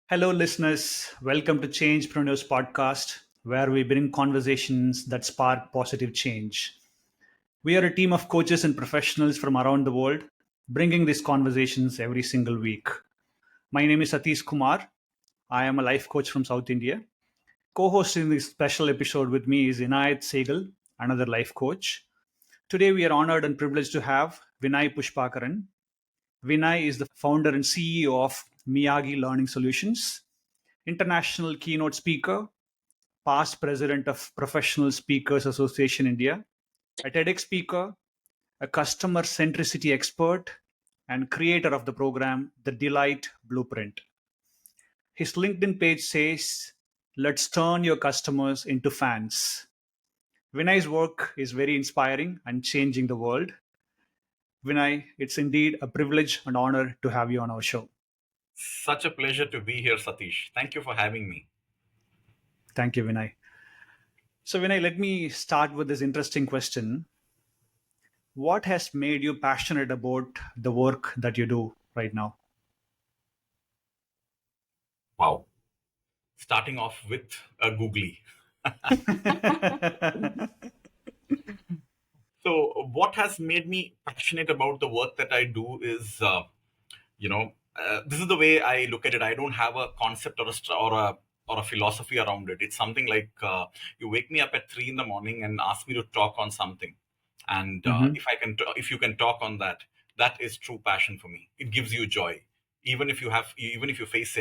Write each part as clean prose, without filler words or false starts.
Hello, listeners. Welcome to Changepreneurs Podcast, where we bring conversations that spark positive change. We are a team of coaches and professionals from around the world, bringing these conversations every single week. My name is Sathish Kumar. I am a life coach from South India. Co hosting this special episode with me is Inayat Sehgal, another life coach. Today, we are honored and privileged to have Vinay Pushpakaran. Vinay is the founder and CEO of Miyagi Learning Solutions, international keynote speaker, past president of Professional Speakers Association India, a TEDx speaker, a customer centricity expert, and creator of the program The Delight Blueprint. His LinkedIn page says, "Let's turn your customers into fans." Vinay's work is very inspiring and changing the world. Vinay, it's indeed a privilege and honor to have you on our show. Such a pleasure to be here, Satish. Thank you for having me. Thank you, Vinay. So, Vinay, let me start with this interesting question. What has made you passionate about the work that you do right now? Wow. Starting off with a googly. So, what has made me passionate about the work that I do is, this is the way I look at it. I don't have a concept or a philosophy around it. It's something like you wake me up at 3 in the morning and ask me to talk on something, and Hmm. if you can talk on that, that is true passion for me. It gives you joy. Even if you face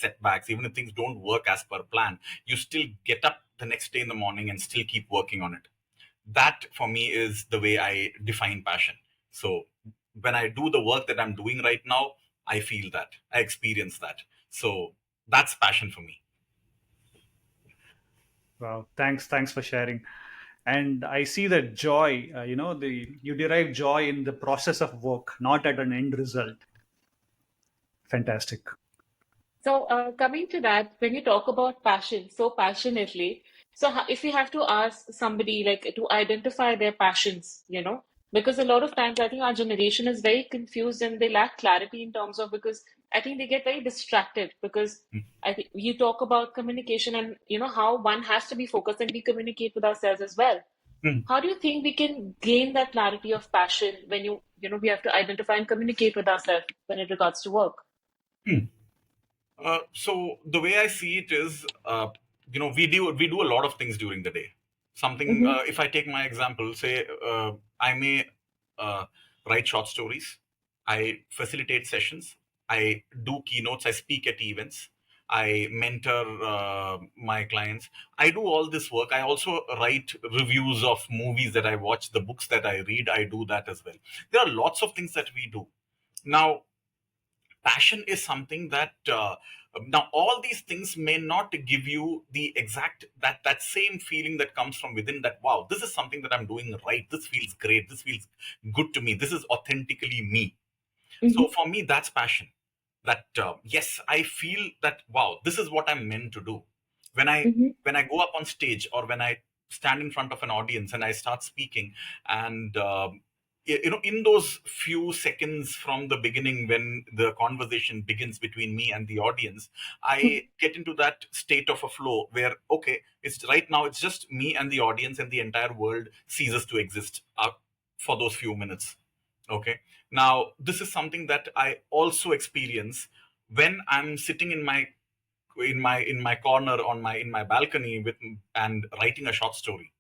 setbacks, even if things don't work as per plan, you still get up the next day in the morning and still keep working on it. That for me is the way I define passion. So when I do the work that I'm doing right now, I feel that, I experience that. So that's passion for me. Wow, thanks for sharing. And I see that joy. You derive joy in the process of work, not at an end result. Fantastic. So, coming to that, when you talk about passion so passionately, so if you have to ask somebody like to identify their passions, because a lot of times I think our generation is very confused and they lack clarity in terms of because I think they get very distracted because I think you talk about communication and how one has to be focused and we communicate with ourselves as well. Hmm. How do you think we can gain that clarity of passion when we have to identify and communicate with ourselves when it regards to work? Hmm. So the way I see it is, we do a lot of things during the day. Something, Mm-hmm. if I take my example, say I may uh, write short stories, I facilitate sessions, I do keynotes, I speak at events, I mentor my clients. I do all this work. I also write reviews of movies that I watch, the books that I read. I do that as well. There are lots of things that we do. Now, passion is something that now all these things may not give you the exact that same feeling that comes from within, that wow, this is something that I'm doing right, this feels great, this feels good to me, this is authentically me. So Mm-hmm. for me, that's passion. That yes, I feel that wow, this is what I'm meant to do. when i Mm-hmm. when I go up on stage, or when I stand in front of an audience and I start speaking, and in those few seconds from the beginning, when the conversation begins between me and the audience, I get into that state of a flow where, okay, it's right now, it's just me and the audience, and the entire world ceases to exist for those few minutes. Okay. Now, this is something that I also experience when I'm sitting in my corner on my balcony with and writing a short story.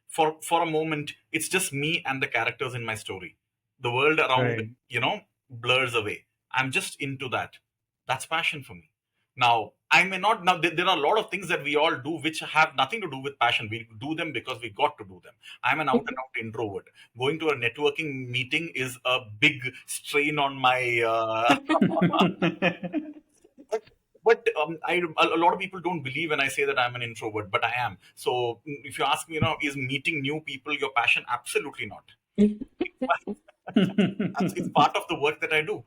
For a moment, it's just me and the characters in my story. The world around, Right. blurs away. I'm just into that. That's passion for me. Now, I may not. Now, there are a lot of things that we all do which have nothing to do with passion. We do them because we got to do them. I'm an out and out introvert. Going to a networking meeting is a big strain on my. But a lot of people don't believe when I say that I'm an introvert, but I am. So if you ask me, is meeting new people your passion? Absolutely not. It's part of the work that I do.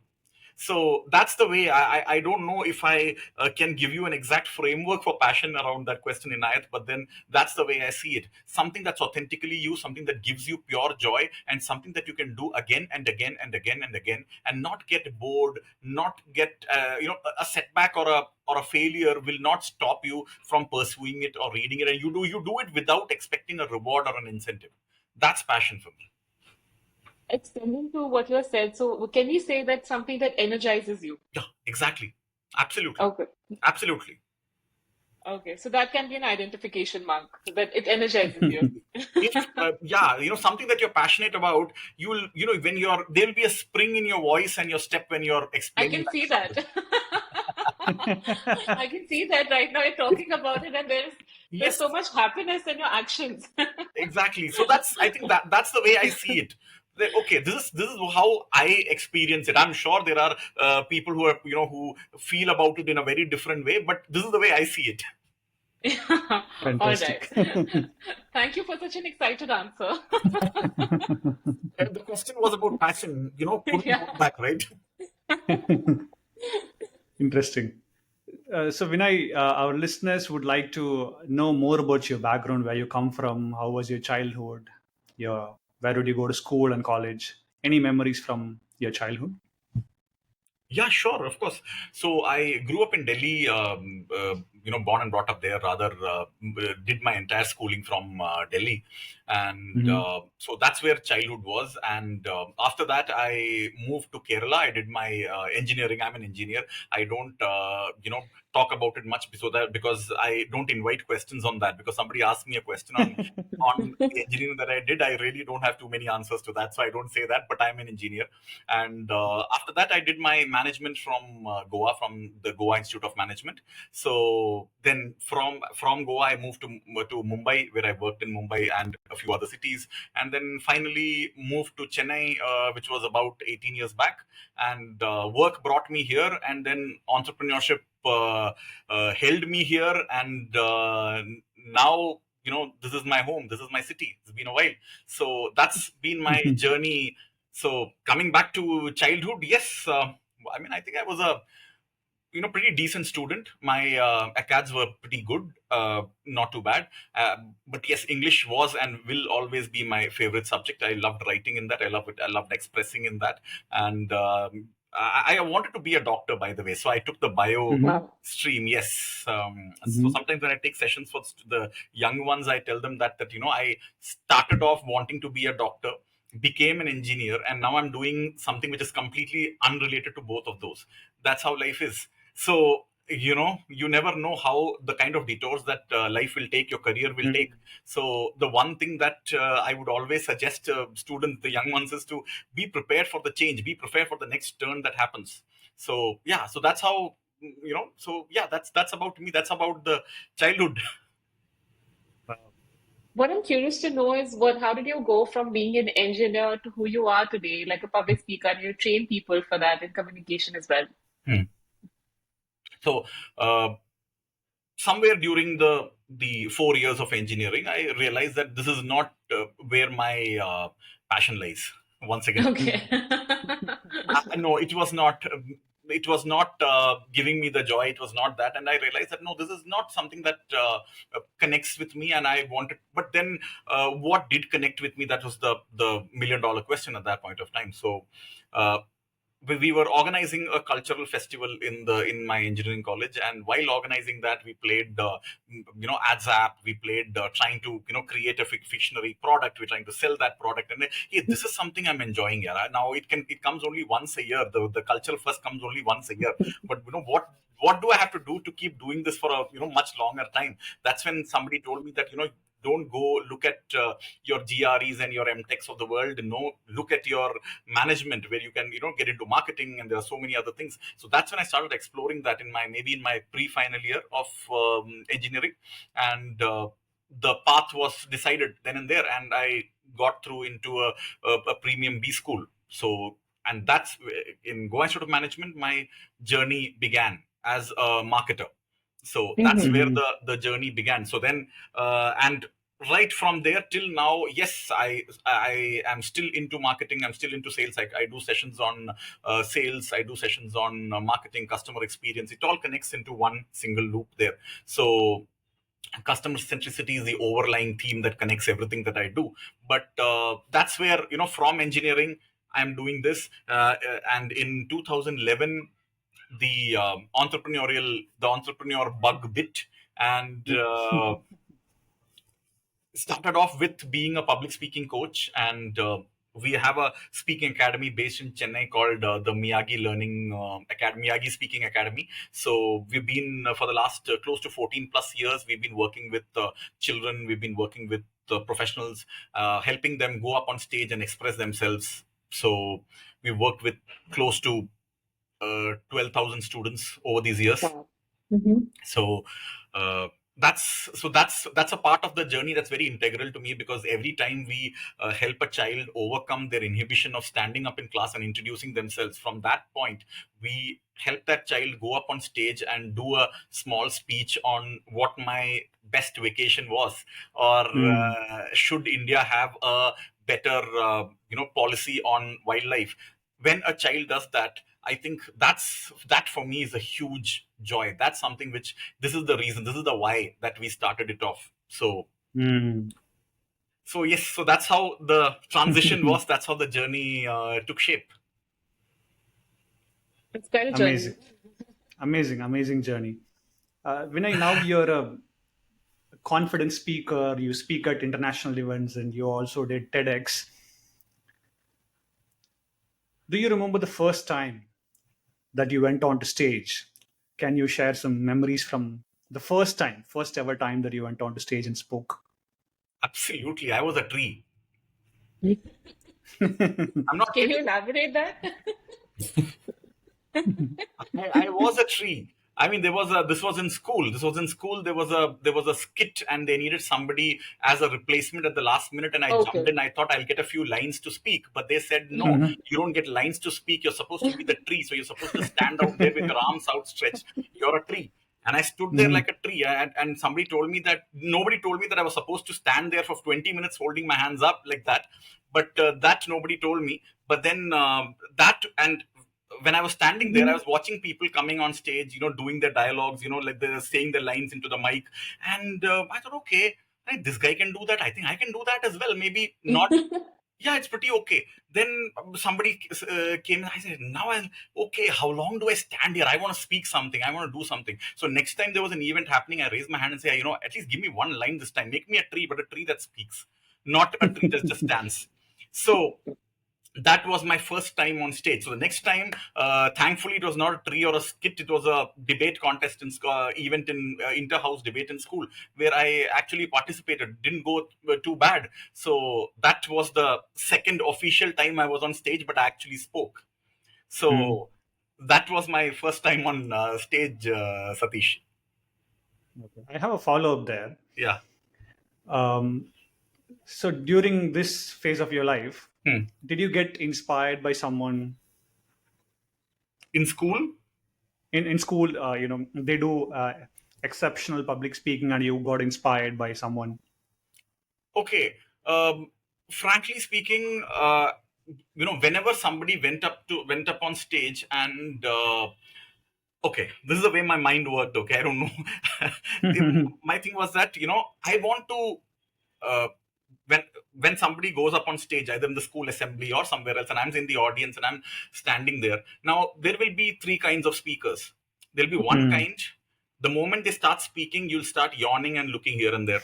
So that's the way. I don't know if I can give you an exact framework for passion around that question, Inayat, but then that's the way I see it. Something that's authentically you, something that gives you pure joy, and something that you can do again and again and again and again, and not get bored, not get a setback or a failure will not stop you from pursuing it or reading it, and you do it without expecting a reward or an incentive. That's passion for me. Extending to what you said, so can we say that something that energizes you? Yeah, exactly. Absolutely. Okay. Absolutely. Okay. So that can be an identification mark that it energizes you. If yeah, something that you're passionate about, you'll when you're there'll be a spring in your voice and your step when you're I explaining can that see to somebody. that. I can see that right now. You're talking about it, and there's Yes, so much happiness in your actions. exactly. So I think that's the way I see it. Okay, this is how I experience it. I'm sure there are people who are who feel about it in a very different way, but this is the way I see it. All right. Fantastic. Thank you for such an excited answer. The question was about passion. Couldn't Yeah. hold back, right? Interesting. So, Vinay, our listeners would like to know more about your background, where you come from, how was your childhood, where did you go to school and college? Any memories from your childhood? Yeah, sure, of course. So I grew up in Delhi, born and brought up there. Rather, did my entire schooling from Delhi, and Hmm. so that's where childhood was. And after that, I moved to Kerala. I did my engineering. I'm an engineer. I don't, talk about it much because I don't invite questions on that. Because somebody asked me a question on the engineering that I did, I really don't have too many answers to that, so I don't say that. But I'm an engineer. And after that, I did my management from Goa, from the Goa Institute of Management. So then from Goa, I moved to Mumbai, where I worked in Mumbai and a few other cities, and then finally moved to Chennai, which was about 18 years back. And work brought me here, and then entrepreneurship held me here, and now this is my home, this is my city. It's been a while, so that's been my journey. So coming back to childhood, yes, I mean, I think I was a pretty decent student. My acads were pretty good, not too bad. But yes, English was and will always be my favorite subject. I loved writing in that. I love it. I loved expressing in that. And I wanted to be a doctor, by the way. So I took the bio Hmm. Wow. stream. Yes. So Hmm. sometimes when I take sessions for the young ones, I tell them that I started off wanting to be a doctor, became an engineer, and now I'm doing something which is completely unrelated to both of those. That's how life is. So you never know how the kind of detours that life will take, your career will take. So the one thing that I would always suggest students, the young ones, is to be prepared for the change, be prepared for the next turn that happens. So yeah, so that's how so yeah, that's about me, that's about the childhood. What I'm curious to know is how did you go from being an engineer to who you are today, like a public speaker, and you train people for that in communication as well? Hmm. So uh, somewhere during the 4 years of engineering, I realized that this is not where my passion lies. Once again, Okay. no, it was not. It was not giving me the joy. It was not that, and I realized that no, this is not something that connects with me. And I wanted, but then what did connect with me? That was the $1 million question at that point of time. So. Uh, we were organizing a cultural festival in my engineering college, and while organizing that, we played ads app. We played trying to create a fictionary product. We're trying to sell that product, and hey, this is something I'm enjoying here. Now it comes only once a year. The cultural fest comes only once a year, but what do I have to do to keep doing this for a much longer time? That's when somebody told me that don't go look at your GREs and your MTechs of the world. No, look at your management, where you can get into marketing, and there are so many other things. So that's when I started exploring that in my pre-final year of engineering. And the path was decided then and there, and I got through into a premium B school. So, and that's in Goa Institute of Management, my journey began as a marketer. So that's Hmm. where Hmm. the journey began. So then and right from there till now, yes, I am still into marketing. I'm still into sales. I do sessions on sales. I do sessions on marketing, customer experience. It all connects into one single loop there. So customer centricity is the overlying theme that connects everything that I do. But that's where, from engineering, I'm doing this. And in 2011, the entrepreneur bug bit, and started off with being a public speaking coach. And we have a speaking academy based in Chennai called the Miyagi Learning Academy, Miyagi Speaking Academy. So we've been for the last close to 14 plus years, we've been working with children. We've been working with professionals, helping them go up on stage and express themselves. So we've worked with close to 12,000 students over these years. Wow. Mm-hmm. So uh, that's a part of the journey that's very integral to me, because every time we help a child overcome their inhibition of standing up in class and introducing themselves, from that point we help that child go up on stage and do a small speech on what my best vacation was, or should India have a better policy on wildlife. When a child does that, I think that for me is a huge joy. That's something which, this is the reason, this is the why that we started it off. So Mm. so yes, so that's how the transition was. That's how the journey took shape. It's quite a journey. Amazing journey. Vinay, now you're a confident speaker. You speak at international events, and you also did TEDx. Do you remember the first time that you went onto stage? Can you share some memories from the first ever time that you went onto stage and spoke? Absolutely, I was a tree. Can I'm not you kidding. elaborate that? I was a tree. I mean, this was in school. There was a skit, and they needed somebody as a replacement at the last minute, and I jumped Okay. in. I thought I'll get a few lines to speak, but they said no, Mhm. you don't get lines to speak. You're supposed to be the tree, so you're supposed to stand out there with your arms outstretched. You're a tree. And I stood there Mhm. like a tree, and somebody told me that nobody told me that I was supposed to stand there for 20 minutes holding my hands up like that. But that nobody told me. But then that and when I was standing there, I Mhm. was watching people coming on stage, doing their dialogues, like they're saying their lines into the mic. And I thought, okay, right, this guy can do that. I think I can do that as well. Maybe not. Yeah, it's pretty okay. Then somebody came and I said, now okay, how long do I stand here? I want to speak something. I want to do something. So next time there was an event happening, I raised my hand and say, at least give me one line this time. Make me a tree, but a tree that speaks, not a tree that just stands. So that was my first time on stage. So the next time, thankfully, it was not a tree or a skit. It was a debate contest in event in inter-house debate in school, where I actually participated. Didn't go too bad. So that was the second official time I was on stage, but I actually spoke. Mm. So that was my first time on stage, Satish. Okay. I have a follow up there. Yeah. Um, so during this phase of your life, Hmm. did you get inspired by someone In school. in school? They do exceptional public speaking, and you got inspired by someone. Okay. Frankly speaking, whenever somebody went up on stage, and okay, this is the way my mind worked. Okay, I don't know. My thing was that, I want to uh, when when somebody goes up on stage, either in the school assembly or somewhere else, and I'm in the audience and I'm standing there. Now there will be three kinds of speakers. There'll be one Mm. kind. The moment they start speaking, you'll start yawning and looking here and there.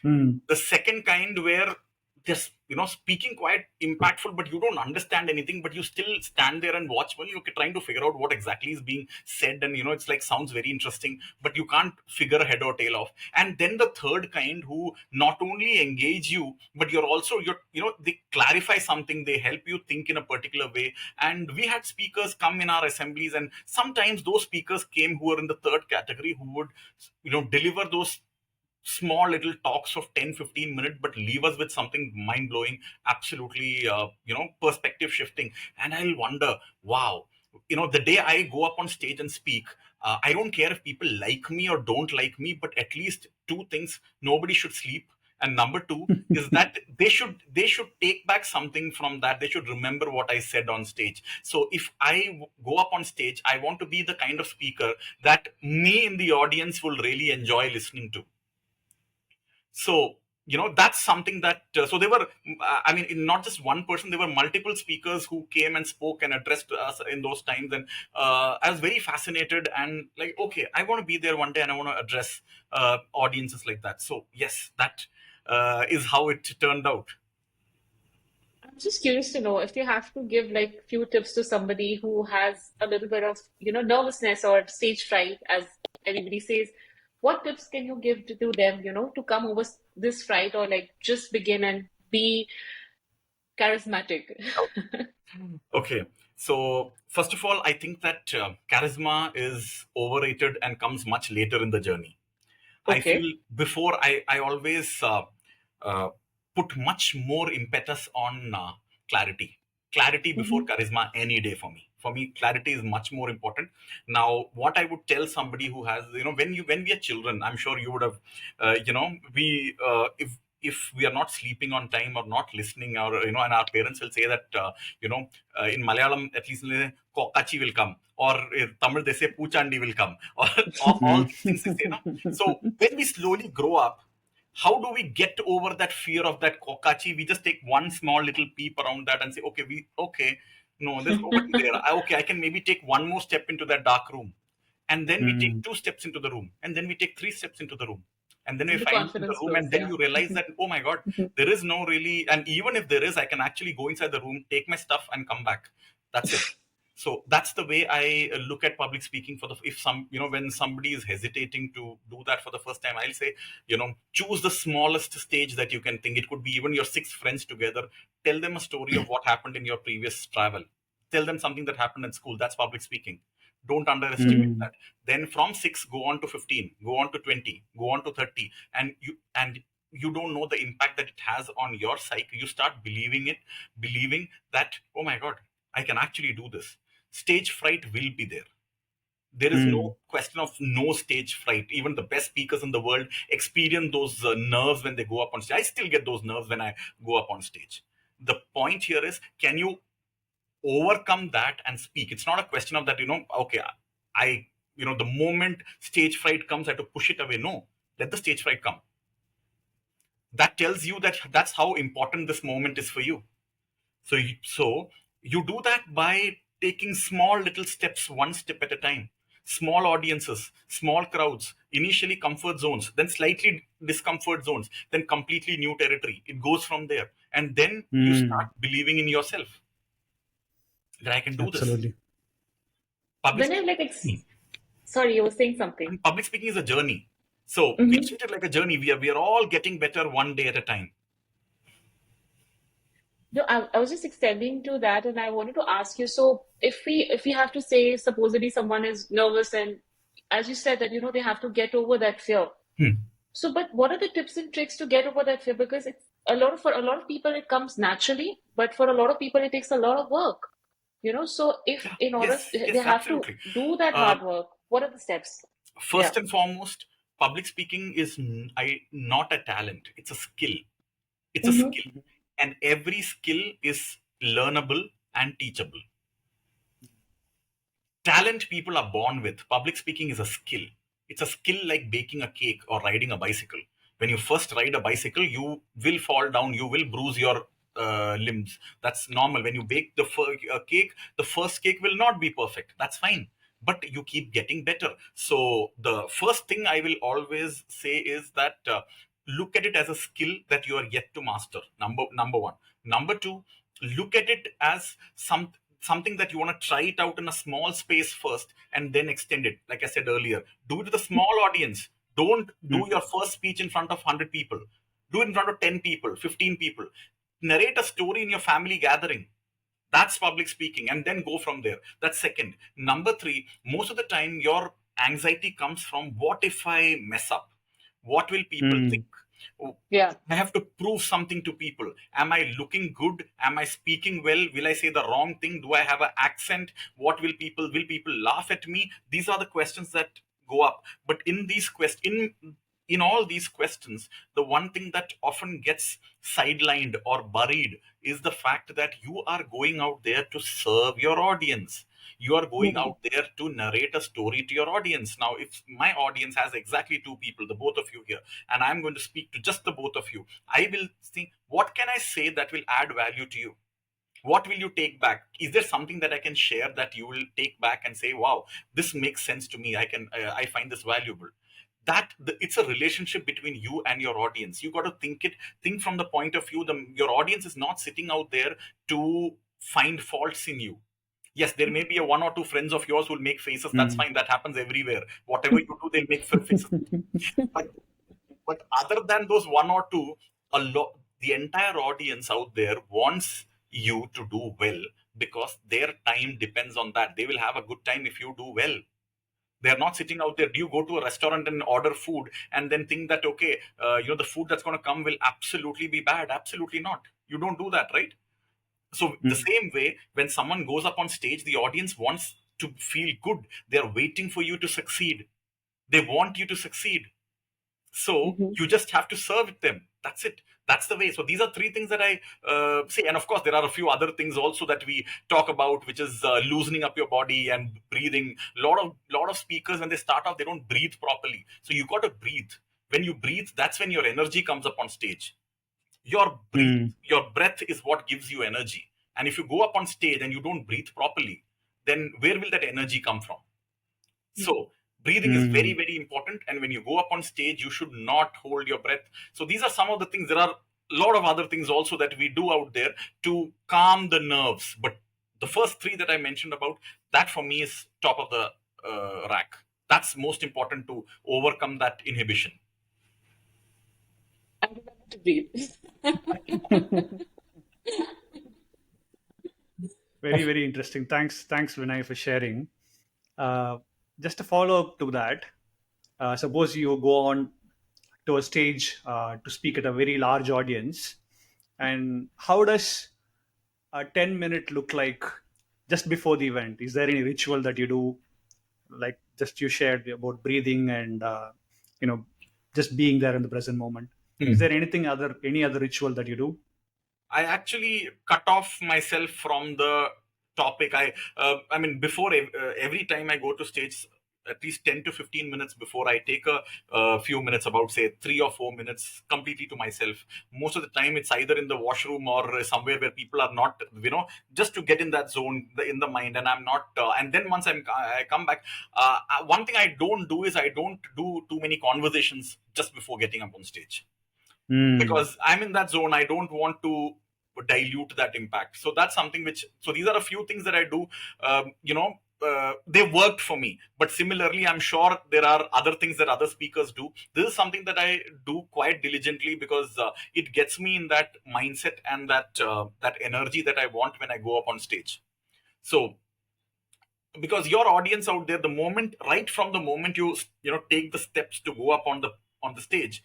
Mm. The second kind, where just speaking quite impactful, but you don't understand anything, but you still stand there and watch while you're trying to figure out what exactly is being said, and it's like sounds very interesting, but you can't figure a head or tail of. And then the third kind, who not only engage you, but they clarify something, they help you think in a particular way. And we had speakers come in our assemblies, and sometimes those speakers came who were in the third category, who would deliver those small little talks of 10-15 minutes, but leave us with something mind blowing, absolutely perspective shifting. And I'll wonder, wow, the day I go up on stage and speak, I don't care if people like me or don't like me, but at least two things: nobody should sleep, And number two is that they should take back something from that. They should remember what I said on stage. So if I go up on stage, I want to be the kind of speaker that me in the audience will really enjoy listening to. So that's something that so they were I mean, not just one person, there were multiple speakers who came and spoke and addressed us in those times. And I was very fascinated and like, okay, I want to be there one day and I want to address audiences like that. So yes, that is how it turned out. I'm just curious to know if you have to give like few tips to somebody who has a little bit of, nervousness or stage fright, as everybody says. What tips can you give to them, to come over this fright or like just begin and be charismatic? Okay. So first of all, I think that charisma is overrated and comes much later in the journey. I feel Okay. before I always uh, put much more impetus on clarity. Clarity before Mm-hmm. charisma any day for me. For me, clarity is much more important. Now, what I would tell somebody who has, when we are children, I'm sure you would have, we if we are not sleeping on time or not listening, or and our parents will say that in Malayalam at least Kokachi will come, or in Tamil they say Puchandi will come, or all these things they say. No? So when we slowly grow up, how do we get over that fear of that kokachi? We just take one small little peep around that and say, okay, no, there's nobody there. Okay, I can maybe take one more step into that dark room. And then we take Mm. two steps into the room. And then we take three steps into the room. And then we And the find in the confidence room, grows, and then yeah. you realize that, oh my God, there is no really, and even if there is, I can actually go inside the room, take my stuff, and come back. That's it. So that's the way I look at public speaking. If some, when somebody is hesitating to do that for the first time, I'll say, choose the smallest stage that you can think. It could be even your six friends together. Tell them a story of what happened in your previous travel. Tell them something that happened in school. That's public speaking. Don't underestimate Mm. that. Then from 6, go on to 15, go on to 20, go on to 30, and you don't know the impact that it has on your psyche. You start believing that, oh my God, I can actually do this. Stage fright will be there. There is Mm. no question of no stage fright. Even the best speakers in the world experience those nerves when they go up on stage. I still get those nerves when I go up on stage. The point here is, can you overcome that and speak? It's not a question of that, okay, I, the moment stage fright comes, I have to push it away. No, let the stage fright come. That tells you that that's how important this moment is for you. So you do that by taking small little steps, one step at a time. Small audiences, small crowds, initially comfort zones, then slightly discomfort zones, then completely new territory. It goes from there. And then you start Mm. believing in yourself that I can do this. Absolutely. Public When I speaking like, is a journey. sorry, you were saying something. And public speaking is a journey. So we Mm-hmm. treat it like a journey. We are all getting better one day at a time. No, I was just extending to that, and I wanted to ask you. So, if we have to say, supposedly someone is nervous, and as you said that they have to get over that fear. Hmm. So, but what are the tips and tricks to get over that fear? Because it's for a lot of people it comes naturally, but for a lot of people it takes a lot of work. So if Yeah, in order yes, they yes, have to absolutely. do that Uh, hard work, what are the steps? Yeah. First and foremost, public speaking is not a talent. It's a skill. It's a Mm-hmm. skill. And every skill is learnable and teachable. Talent people are born with. Public speaking is a skill. It's a skill like baking a cake or riding a bicycle. When you first ride a bicycle, you will fall down, you will bruise your limbs. That's normal. When you bake a cake, the first cake will not be perfect. That's fine. But you keep getting better. So the first thing I will always say is that look at it as a skill that you are yet to master. Number one. Number two, look at it as something that you want to try it out in a small space first and then extend it. Like I said earlier, do it with a small audience. Don't do Mm. your first speech in front of 100 people. Do it in front of 10 people, 15 people. Narrate a story in your family gathering. That's public speaking, and then go from there. That's second. Number three, most of the time your anxiety comes from, what if I mess up? What will people think? Mm. Oh, Yeah. I have to prove something to people. Am I looking good? Am I speaking well? Will I say the wrong thing? Do I have an accent? What will people laugh at me? These are the questions that go up. But in in all these questions, the one thing that often gets sidelined or buried is the fact that you are going out there to serve your audience. You are going Mhm. out there to narrate a story to your audience. Now, if my audience has exactly two people, the both of you here, and I'm going to speak to just the both of you, I will think, what can I say that will add value to you? What will you take back? Is there something that I can share that you will take back and say, wow, this makes sense to me, I find this valuable? It's a relationship between you and your audience. You got to think from the point of view, your audience is not sitting out there to find faults in you. Yes, there may be a one or two friends of yours who will make faces. That's Mm. fine, that happens everywhere. Whatever you do, they'll make faces. But but other than those one or two, the entire audience out there wants you to do well, because their time depends on that. They will have a good time if you do well. They're not sitting out there. Do you go to a restaurant and order food and then think that, okay, the food that's going to come will absolutely be bad? Absolutely not. You don't do that, right? So the Mm. same way, when someone goes up on stage, the audience wants to feel good. They're waiting for you to succeed. They want you to succeed. So Mhm. you just have to serve them. That's it. That's the way. So these are three things that I say. And of course, there are a few other things also that we talk about, which is loosening up your body and breathing. Lot of speakers, when they start off, they don't breathe properly. So you got to breathe. When you breathe, that's when your energy comes up on stage. Mm. Your breath is what gives you energy. And if you go up on stage and you don't breathe properly, then where will that energy come from? So breathing is very, Mm. very important. And when you go up on stage, you should not hold your breath. So these are some of the things. There are a lot of other things also that we do out there to calm the nerves. But the first three that I mentioned about, that for me is top of the rack. That's most important to overcome that inhibition. I remember to breathe. Very, very interesting. Thanks, Vinay, for sharing. Uh, just a follow up to that. Suppose you go on to a stage to speak at a very large audience, and how does a 10-minute look like just before the event? Is there any ritual that you do, like just you shared about breathing and you know just being there in the present moment? Is there any other ritual that you do? I actually cut off myself from the topic. I mean, before every time I go to stage, at least 10 to 15 minutes before, I take a few minutes, about say 3 or 4 minutes, completely to myself. Most of the time, it's either in the washroom or somewhere where people are not, just to get in that zone in the mind. And I'm not, and then once I come back, one thing I don't do is I don't do too many conversations just before getting up on stage, Mm. because I'm in that zone. I don't want to dilute that impact. So that's something which. So these are a few things that I do. They worked for me, but similarly, I'm sure there are other things that other speakers do. This is something that I do quite diligently, because it gets me in that mindset and that energy that I want when I go up on stage. So, because your audience out there, the moment, right from the moment you take the steps to go up on the stage,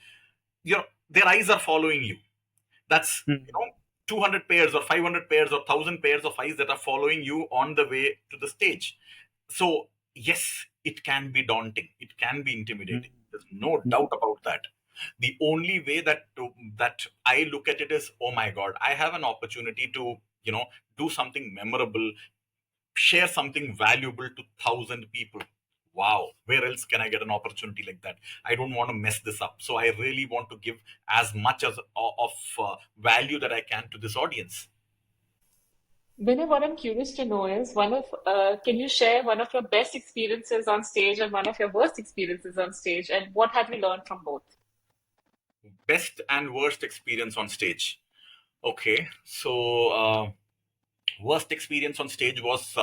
their eyes are following you. That's Mm. 200 pairs or 500 pairs or 1,000 pairs of eyes that are following you on the way to the stage. So yes, it can be daunting, it can be intimidating, there's no doubt about that. The only way that I look at it is, oh my god, I have an opportunity to do something memorable, share something valuable to 1,000 people. Wow, where else can I get an opportunity like that? I don't want to mess this up, so I really want to give as much as of value that I can to this audience. Vinay, what I'm curious to know is can you share one of your best experiences on stage and one of your worst experiences on stage, and what have you learned from both? Best and worst experience on stage. Okay, so worst experience on stage was,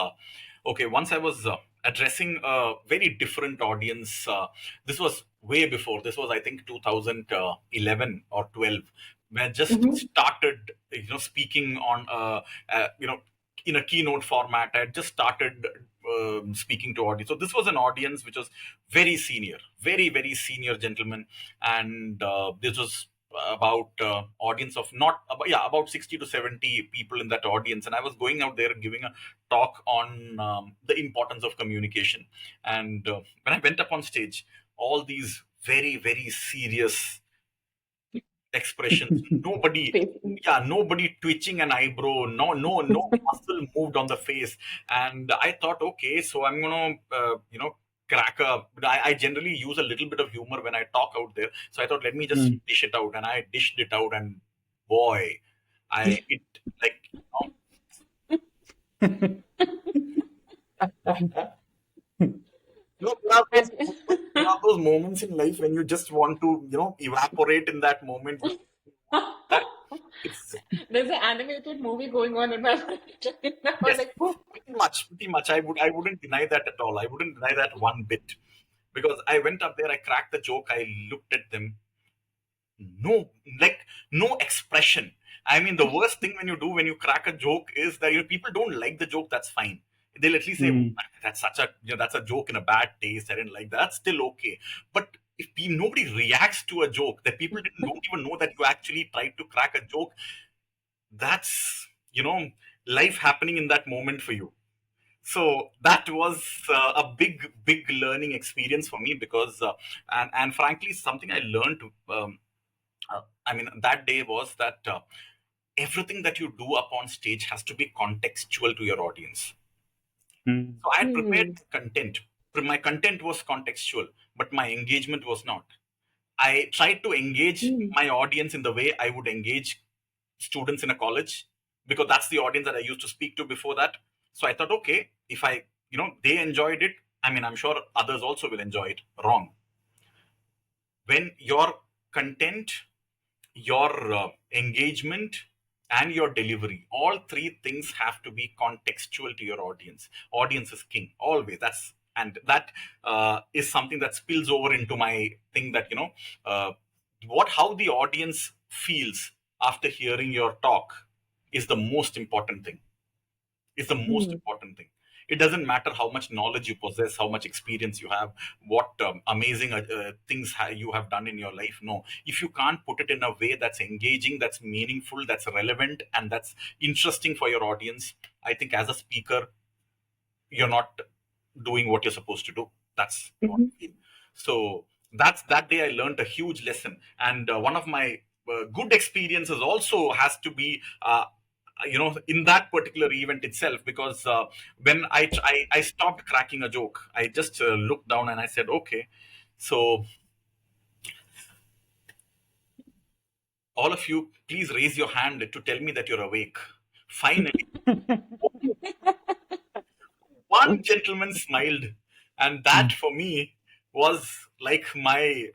okay, once I was addressing a very different audience. This was way before. This was, I think, 2011 or 12, when I just Mm-hmm. started speaking on in a keynote format. I had just started speaking to audience. So this was an audience which was very senior, very, very senior gentlemen. And this was about audience of not about, yeah, about 60 to 70 people in that audience. And I was going out there and giving a talk on the importance of communication. And when I went up on stage, all these very, very serious expressions. Nobody twitching an eyebrow. No muscle moved on the face. And I thought, okay, so I'm gonna, crack a. I generally use a little bit of humor when I talk out there. So I thought, let me just dish it out, and I dished it out, and boy, it like. There are those moments in life when you just want to, evaporate in that moment. That it's There's an animated movie going on in my mind right now. Yes, Like, pretty much. I wouldn't deny that at all. I wouldn't deny that one bit, because I went up there, I cracked the joke, I looked at them, no, like no expression. I mean, the worst thing when you do when you crack a joke is that people don't like the joke. That's fine. They'll at least say, "That's such a that's a joke in a bad taste. I didn't like that." That's still okay. But if nobody reacts to a joke, that people don't even know that you actually tried to crack a joke, that's life happening in that moment for you. So that was a big learning experience for me, because and frankly, something I learned, I mean, that day, was that everything that you do up on stage has to be contextual to your audience. So I had prepared content. My content was contextual, but my engagement was not. I tried to engage my audience in the way I would engage students in a college, because that's the audience that I used to speak to before that. So I thought, okay, if they enjoyed it, I mean, I'm sure others also will enjoy it. Wrong. When your content, your engagement, and your delivery, all three things have to be contextual to your audience. Audience is king, always. That is something that spills over into my thing, that uh, how the audience feels after hearing your talk is the most important thing. It doesn't matter how much knowledge you possess, how much experience you have, what amazing things you have done in your life. No, if you can't put it in a way that's engaging, that's meaningful, that's relevant, and that's interesting for your audience, I think as a speaker, you're not doing what you're supposed to do. That's what I feel. So that day I learned a huge lesson. And one of my good experiences also has to be in that particular event itself, because when I stopped cracking a joke, I just looked down and I said, okay, so all of you, please raise your hand to tell me that you're awake. Finally, one gentleman smiled, and that for me was like you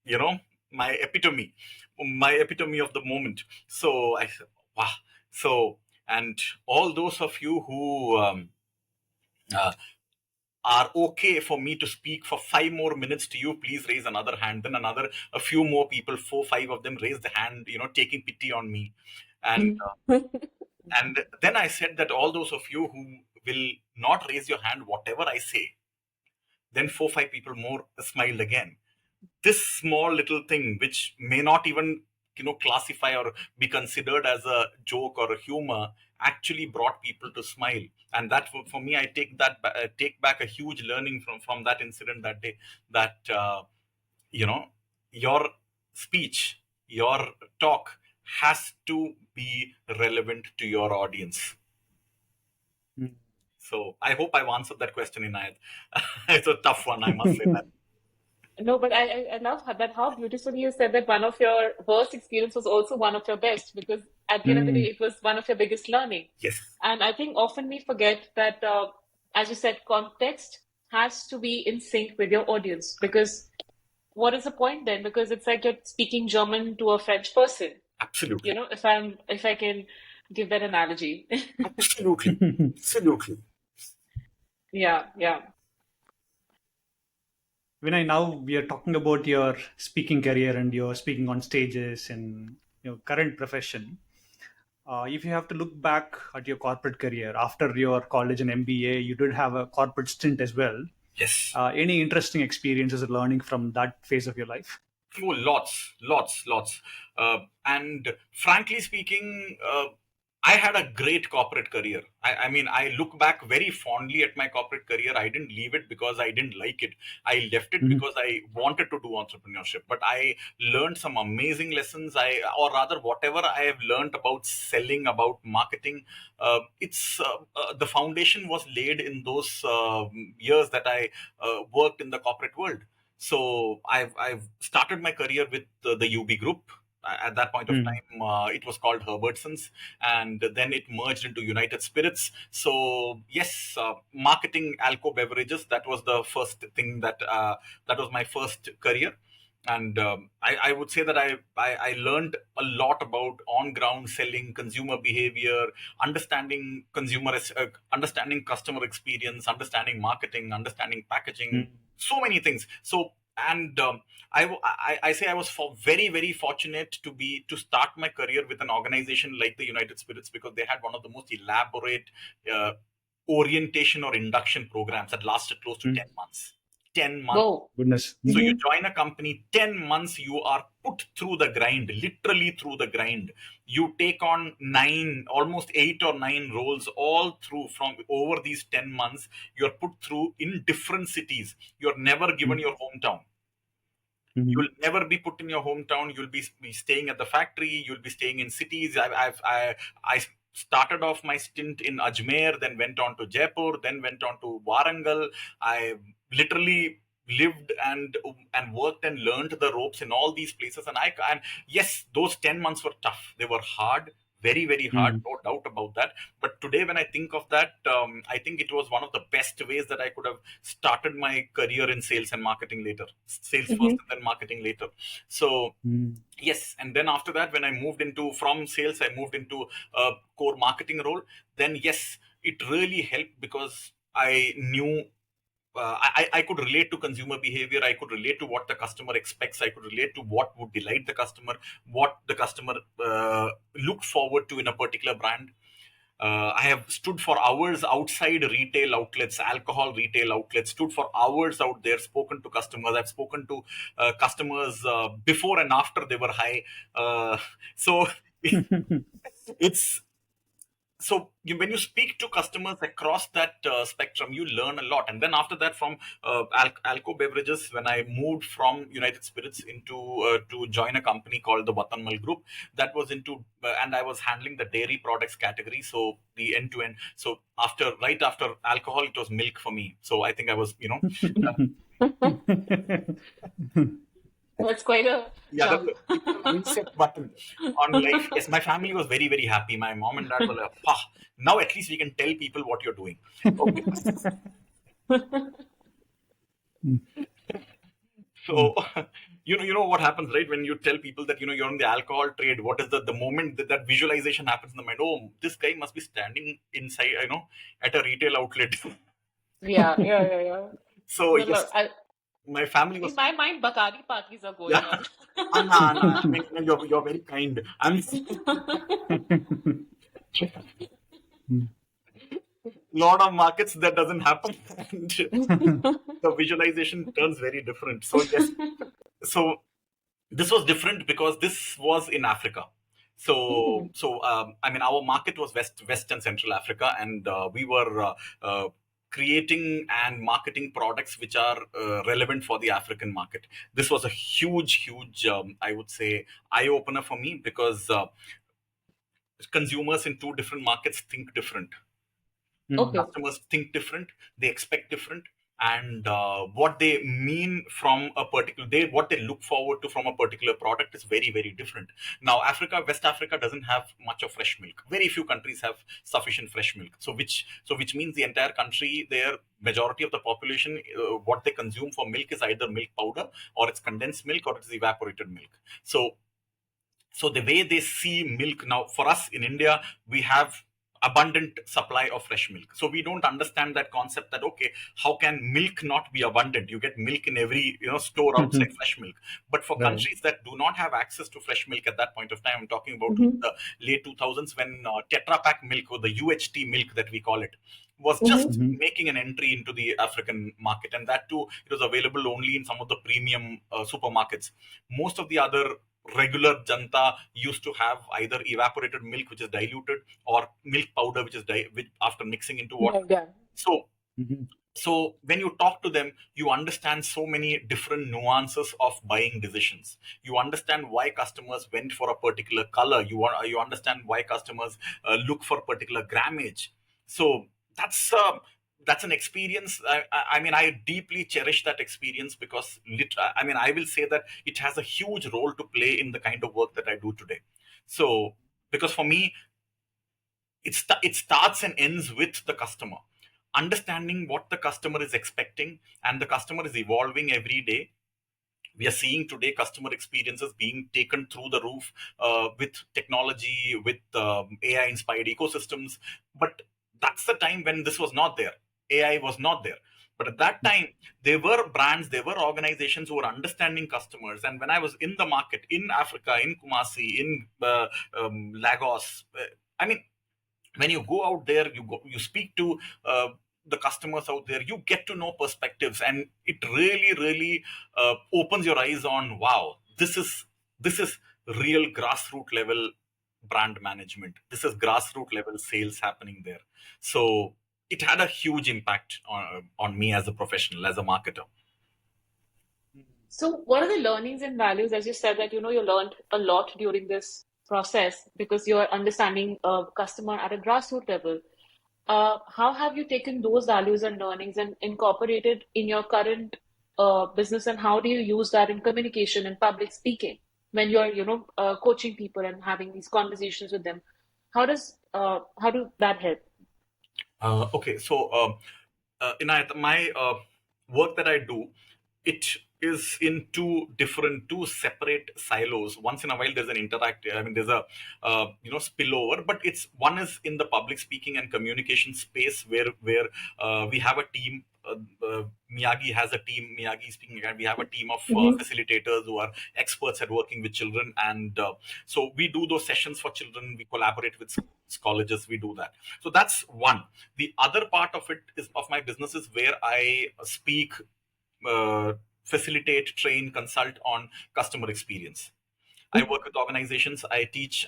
know my epitome of the moment. So I said, wow. So, and all those of you who uh, are okay for me to speak for 5 more minutes to you, please raise another hand. Then a few more people, 4 5 of them raised the hand, taking pity on me. And then I said that all those of you who will not raise your hand whatever I say, then 4 5 people more smiled again. This small little thing, which may not even classify or be considered as a joke or a humor, actually brought people to smile. And that, for me, I take back a huge learning from that incident that day, that you know your speech, your talk has to be relevant to your audience. So I hope I've answered that question, Inayat. It's a tough one, I must say that. no, but I love that how beautifully you said that one of your worst experience was also one of your best, because at the end of the day, it was one of your biggest learning. Yes. And I think often we forget that, as you said, context has to be in sync with your audience, because what is the point then? Because it's like you're speaking German to a French person. Absolutely. If I can give that analogy. Absolutely. Absolutely. Yeah, yeah. Vinay, now we are talking about your speaking career and your speaking on stages and your current profession. If you have to look back at your corporate career after your college and MBA, you did have a corporate stint as well. Yes. Any interesting experiences or learning from that phase of your life? Oh, lots. And frankly speaking, I had a great corporate career. I mean, I look back very fondly at my corporate career. I didn't leave it because I didn't like it. I left it Mhm. because I wanted to do entrepreneurship. But I learned some amazing lessons. Or rather, whatever I have learned about selling, about marketing, the foundation was laid in those years that I worked in the corporate world. So I've started my career with the UB Group. At that point of Mhm. time, it was called Herbertsons, and then it merged into United Spirits. So yes, marketing alcohol beverages, that was the first thing that was my first career. And I would say that I learned a lot about on ground selling, consumer behavior, understanding customer experience, understanding marketing, understanding packaging, Mhm. so many things. So and I say I was very very fortunate to start my career with an organization like the United Spirits, because they had one of the most elaborate uh, orientation or induction programs that lasted close to 10 Mhm. months. 10 months. Whoa. Goodness. So you Mm-hmm. join a company, 10 months you are put through the grind, literally through the grind. You take on almost 8 or 9 roles all through from over these 10 months. You're put through in different cities. You're never given Mhm. your hometown. Mhm. You'll never be put in your hometown. You'll be staying at the factory. You'll be staying in cities. I started off my stint in Ajmer, then went on to Jaipur, then went on to Warangal. I literally lived and worked and learned the ropes in all these places. And yes, those 10 months were tough. They were hard, very very hard, Mhm. no doubt about that. But today, when I think of that, I think it was one of the best ways that I could have started my career in sales and marketing later. Sales first Mm-hmm. and then marketing later. So Mhm. yes, and then after that, when I moved into from sales, I moved into a core marketing role. Then yes, it really helped because I knew I could relate to consumer behavior. I could relate to what the customer expects. I could relate to what would delight the customer, what the customer looked forward to in a particular brand. I have stood for hours outside retail outlets, alcohol retail outlets, stood for hours out there, spoken to customers. I've spoken to customers before and after they were high. So it's when you speak to customers across that spectrum, you learn a lot. And then after that, from alco beverages, when I moved from United Spirits into to join a company called the Vatanmal Group, that was into and I was handling the dairy products category, so the end to end. So right after alcohol, it was milk for me. So I think I was, That's quite a yeah, that jump. was it was a reset button on life. Yes, my family was very, very happy. My mom and dad were like, "Pah, now at least we can tell people what you're doing." Okay. So, you know what happens, right? When you tell people that you're in the alcohol trade, what is the moment that visualization happens in the mind? Oh, this guy must be standing inside, at a retail outlet. Yeah, yeah, yeah, yeah. So No, no, yes, my family in was, my mind, Bacardi parties are yeah. going on. Anna, Anna, no, you're very kind. I'm lot of markets that doesn't happen, and the visualization turns very different. So yes, so this was different because this was in Africa. Mm. I mean, our market was West and Central Africa, and we were creating and marketing products which are relevant for the African market. This was a huge, I would say, eye opener for me, because consumers in two different markets think different. Mhm. Okay. Customers think different, they expect different, and what they mean from a particular they what they look forward to from a particular product is very very different. Now, West Africa doesn't have much of fresh milk. Very few countries have sufficient fresh milk, so which means the entire country, their majority of the population, what they consume for milk is either milk powder, or it's condensed milk, or it's evaporated milk. So so the way they see milk now, for us in India, we have abundant supply of fresh milk, so we don't understand that concept, that okay, how can milk not be abundant? You get milk in every store outside, fresh milk. But for Right. countries that do not have access to fresh milk at that point of time, I'm talking about Mm-hmm. the late 2000s, when Tetra Pak milk, or the UHT milk that we call it, was Mm-hmm. just Mhm. making an entry into the African market. And that too, it was available only in some of the premium supermarkets. Most of the other regular janta used to have either evaporated milk, which is diluted, or milk powder, which is which after mixing into water. Right, yeah. So Mhm. so when you talk to them, you understand so many different nuances of buying decisions. You understand why customers went for a particular color. You understand why customers look for particular grammage. So that's uh, that's an experience. I mean, I deeply cherish that experience because I mean, I will say that it has a huge role to play in the kind of work that I do today. So because for me, it starts and ends with the customer. Understanding what the customer is expecting, and the customer is evolving every day. We are seeing today customer experiences being taken through the roof with technology, with AI inspired ecosystems. But that's the time when this was not there. AI was not there. But at that time, there were brands, there were organizations who were understanding customers. And when I was in the market in Africa, in Kumasi, in Lagos, I mean, when you go out there, you speak to the customers out there, you get to know perspectives, and it really opens your eyes on, wow, this is real grassroots level brand management. This is grassroots level sales happening there. So it had a huge impact on me as a professional, as a marketer. So, what are the learnings and values, as you said that you learned a lot during this process because you're understanding customer at a grassroots level. How have you taken those values and learnings and incorporated in your current business, and how do you use that in communication and public speaking when you're, coaching people and having these conversations with them? How do that help? Okay, so Inayat, my work that I do, it is in two separate silos. Once in a while, there's an interact. I mean, there's a spillover, but it's one is in the public speaking and communication space where we have a team. Miyagi has a team. Miyagi speaking again. We have a team of Mm-hmm. facilitators who are experts at working with children, and so we do those sessions for children. We collaborate with schools, colleges. We do that. So that's one. The other part of it is of my business is where I speak, uh, facilitate, train, consult on customer experience. I work with organizations. I teach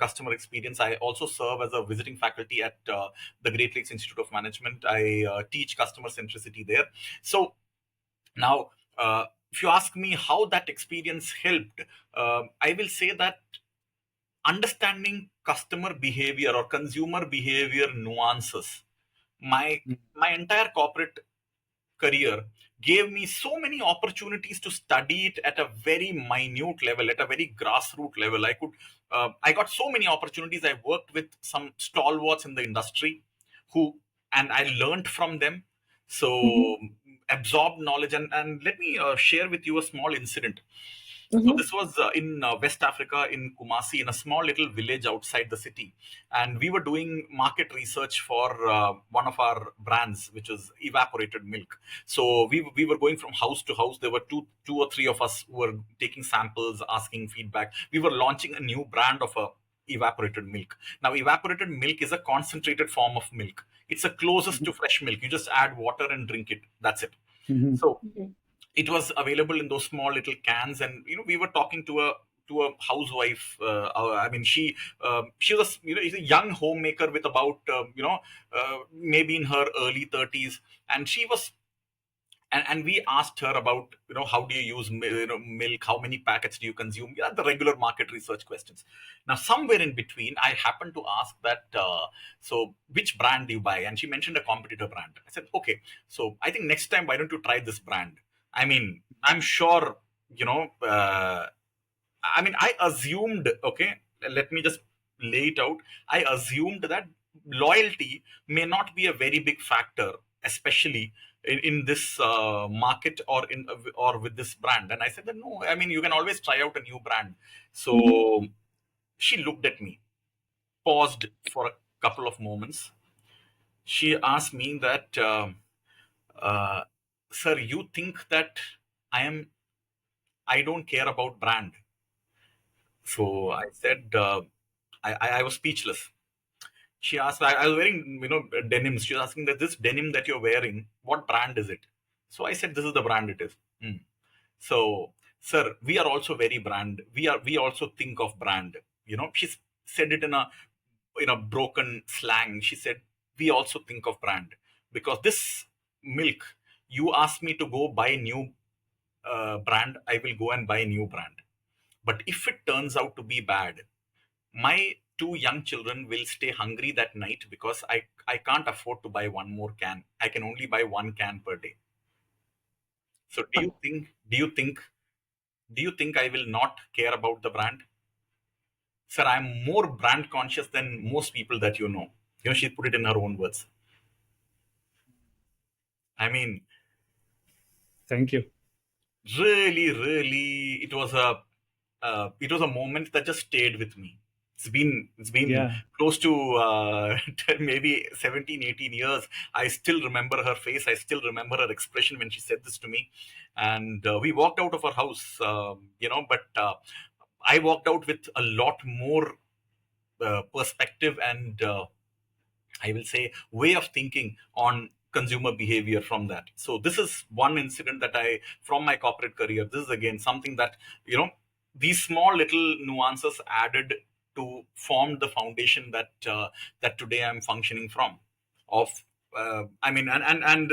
customer experience. I also serve as a visiting faculty at the Great Lakes Institute of Management. I teach customer centricity there. So now, if you ask me how that experience helped, I will say that understanding customer behavior or consumer behavior nuances, my my entire corporate career gave me so many opportunities to study it at a very minute level, at a very grassroots level. I got so many opportunities. I worked with some stalwarts in the industry who, and I learned from them. So absorbed knowledge, and let me share with you a small incident. So Mm-hmm. this was in West Africa, in Kumasi, in a small little village outside the city, and we were doing market research for one of our brands, which was evaporated milk. So we were going from house to house. There were two or three of us who were taking samples, asking feedback. We were launching a new brand of a evaporated milk. Now, evaporated milk is a concentrated form of milk. It's the closest to fresh milk. You just add water and drink it. That's it. Mhm. So Mm-hmm. it was available in those small little cans, and we were talking to a housewife. I mean, she was a young homemaker with about maybe in her early 30s, and she was and we asked her about, how do you use milk, how many packets do you consume, the regular market research questions. Now, somewhere in between, I happened to ask that, so which brand do you buy? And she mentioned a competitor brand. I said, okay, so I think next time, why don't you try this brand? I mean, I'm sure, you know uh, I mean, I assumed, okay, let me just lay it out. I assumed that loyalty may not be a very big factor, especially in this market, or with this brand. And I said that no, I mean, you can always try out a new brand. Mm-hmm. So she looked at me, paused for a couple of moments. She asked me that, uh, sir, you think that I am, I don't care about brand? So I said, I was speechless. She asked, I was wearing, denims. She was asking that this denim that you're wearing, what brand is it? So I said, this is the brand it is. Hmm. So sir, we are also very brand. We also think of brand. She said it in a broken slang. She said, we also think of brand, because this milk, you ask me to go buy new brand, I will go and buy new brand. But if it turns out to be bad, my two young children will stay hungry that night, because I can't afford to buy one more can. I can only buy one can per day. So do you think I will not care about the brand? Sir, I'm more brand conscious than most people that you know. She put it in her own words. I mean, Thank you. really, really, it was a moment that just stayed with me. It's been Yeah. close to maybe 17, 18 years. I still remember her face. I still remember her expression when she said this to me. And we walked out of our house, but I walked out with a lot more perspective and I will say way of thinking on consumer behavior from that. So this is one incident that from my corporate career. This is again something that, these small little nuances added to form the foundation that today I'm functioning from. Of, I mean, and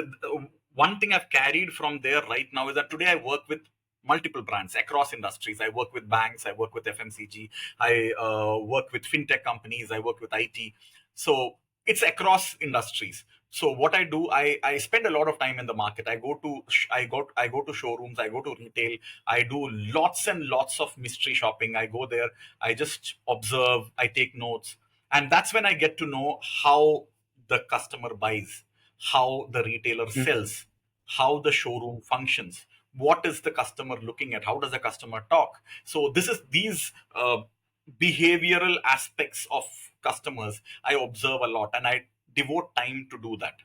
one thing I've carried from there right now is that today I work with multiple brands across industries. I work with banks, I work with FMCG, I work with fintech companies, I work with IT. So it's across industries. So what I do, I spend a lot of time in the market. I go to showrooms, I go to retail, I do lots and lots of mystery shopping. I go there, I just observe, I take notes, and that's when I get to know how the customer buys, how the retailer Mm. sells, how the showroom functions, what is the customer looking at, how does the customer talk. So this is these behavioral aspects of customers I observe a lot, and I devote time to do that.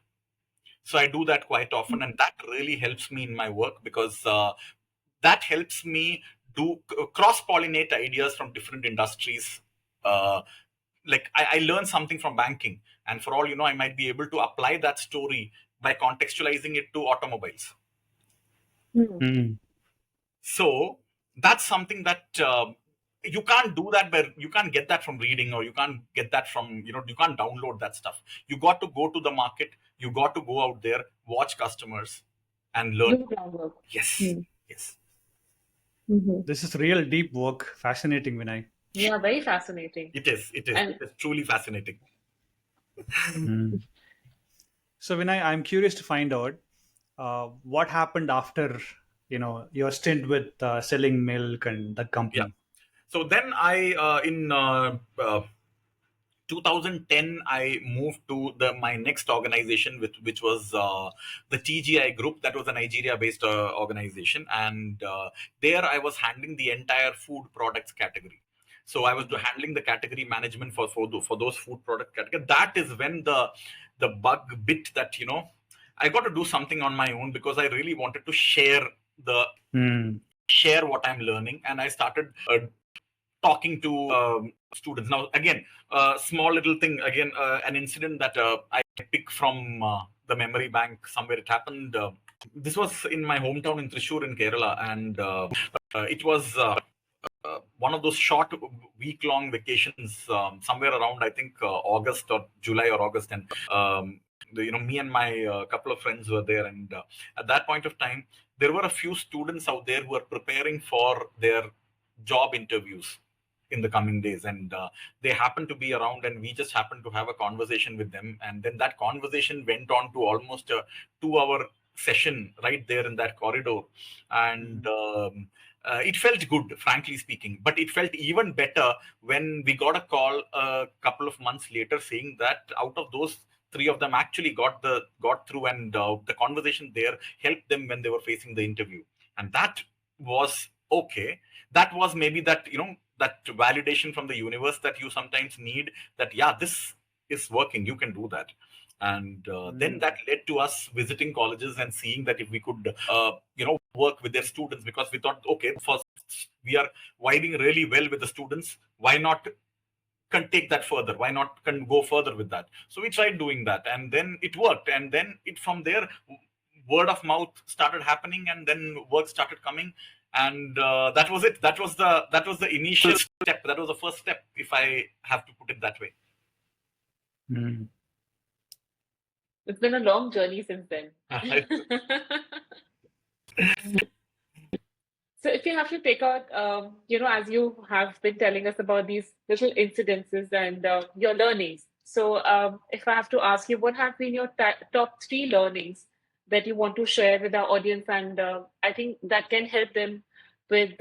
So I do that quite often, and that really helps me in my work, because that helps me do cross pollinate ideas from different industries. uh, like I learn something from banking, and for all you know, I might be able to apply that story by contextualizing it to automobiles. Hmm. Mm. So that's something that you can't do that, where you can't get that from reading, or you can't get that from, you can't download that stuff. You got to go to the market, you got to go out there, watch customers, and learn. Do groundwork. Yes, Hmm. yes, Hmm. This is real deep work. Fascinating, Vinay. Yeah, very fascinating. it And is truly fascinating. Mm. So, Vinay, I'm curious to find out what happened after your stint with selling milk and that Yeah. company. So then I in 2010 I moved to the my next organization, which was the TGI group. That was a Nigeria based organization, and there I was handling the entire food products category. So I was handling the category management for those food product category. That is when the bug bit that, I got to do something on my own, because I really wanted to the Mm. share what I'm learning, and I started talking to students. Now, again, small little thing, again, an incident that I pick from the memory bank somewhere. It happened. This was in my hometown in Thrissur in Kerala, and it was one of those short week-long vacations, somewhere around, I think, August or July or August, and me and my couple of friends were there, and at that point of time, there were a few students out there who were preparing for their job interviews in the coming days, and they happened to be around, and we just happened to have a conversation with them, and then that conversation went on to almost a 2 hour session right there in that corridor. And it felt good, frankly speaking, but it felt even better when we got a call a couple of months later saying that out of those three of them actually got through, and the conversation there helped them when they were facing the interview. And that was okay. That was maybe that validation from the universe that you sometimes need, that yeah, this is working, you can do that. And then Mm. that led to us visiting colleges and seeing that if we could work with their students, because we thought, okay, first, we are vibing really well with the students, why not can take that further, why not can go further with that. So we tried doing that, and then it worked, and then it from there, word of mouth started happening, and then work started coming. And that was it. That was the initial step. That was the first step, if I have to put it that way. Mm. It's been a long journey since then. So if you have to take out, as you have been telling us about these little incidences and your learnings. So if I have to ask you, what have been your top three learnings that you want to share with our audience? And I think that can help them with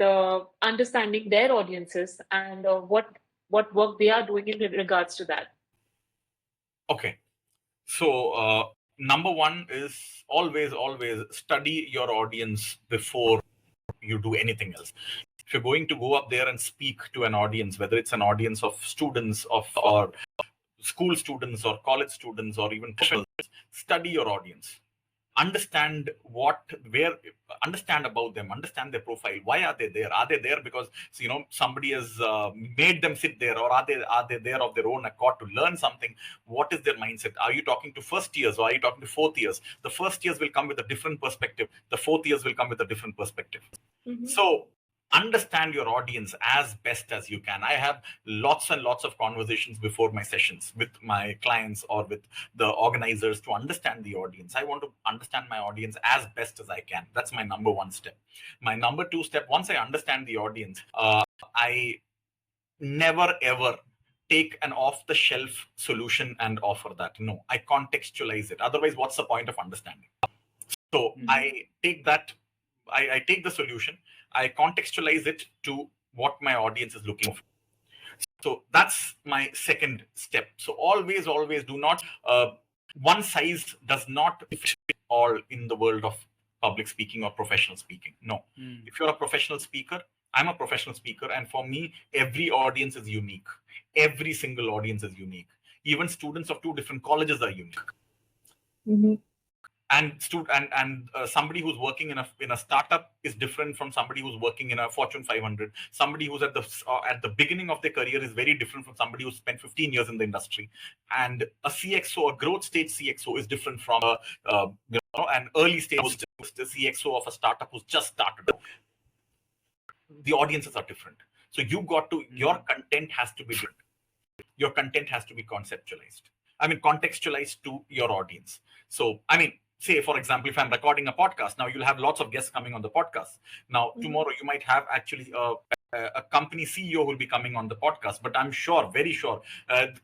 understanding their audiences and what work they are doing in regards to that. Okay. So, number one is always study your audience before you do anything else. If you're going to go up there and speak to an audience, whether it's an audience of students or school students or college students or even professionals, study your audience. Understand understand about them, understand their profile. Why are they there? Are they there because somebody has made them sit there, or are they there of their own accord to learn something? What is their mindset? Are you talking to first years or are you talking to fourth years? The first years will come with a different perspective, the fourth years will come with a different perspective. Mm-hmm. So understand your audience as best as you can. I have lots and lots of conversations before my sessions with my clients or with the organizers to understand the audience. I want to understand my audience as best as I can. That's my number one step. My number two step, once I understand the audience, I never ever take an off-the-shelf solution and offer that. No, I contextualize it. Otherwise, what's the point of understanding? So I take that, I take the solution, I contextualize it to what my audience is looking for. So that's my second step. So always do not, one size does not fit all in the world of public speaking or professional speaking. No. If you're a professional speaker, I'm a professional speaker, and for me, every audience is unique. Every single audience is unique. Even students of two different colleges are unique. Mm-hmm. And somebody who's working in a startup is different from somebody who's working in a Fortune 500. Somebody who's at the beginning of their career is very different from somebody who's spent 15 years in the industry. And a CXO, a growth stage CXO, is different from an early stage CXO of a startup who's just started. The audiences are different. So your content has to be different. Your content has to be conceptualized. Contextualized to your audience. So, say, for example, if I'm recording a podcast, now you'll have lots of guests coming on the podcast. Now, tomorrow you might have actually a company CEO who will be coming on the podcast. But I'm sure, very sure,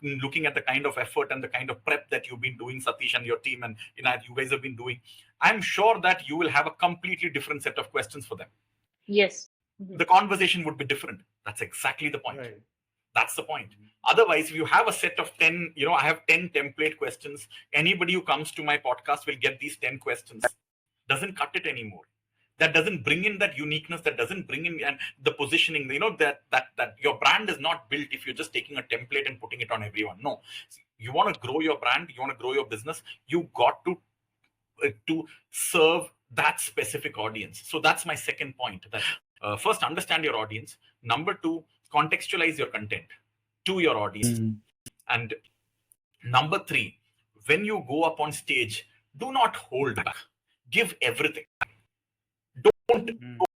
looking at the kind of effort and the kind of prep that you've been doing, Sathish and your team and Inayat, you guys have been doing, I'm sure that you will have a completely different set of questions for them. Yes. The conversation would be different. That's exactly the point. Right. That's the point. Otherwise, if you have a set of 10, I have 10 template questions. Anybody who comes to my podcast will get these 10 questions. Doesn't cut it anymore. That doesn't bring in that uniqueness. That doesn't bring in and the positioning. That your brand is not built if you're just taking a template and putting it on everyone. No, you want to grow your brand. You want to grow your business. You got to serve that specific audience. So that's my second point. That first, understand your audience. Number two, contextualize your content to your audience. And number three, when you go up on stage, do not hold back. Give everything. Don't,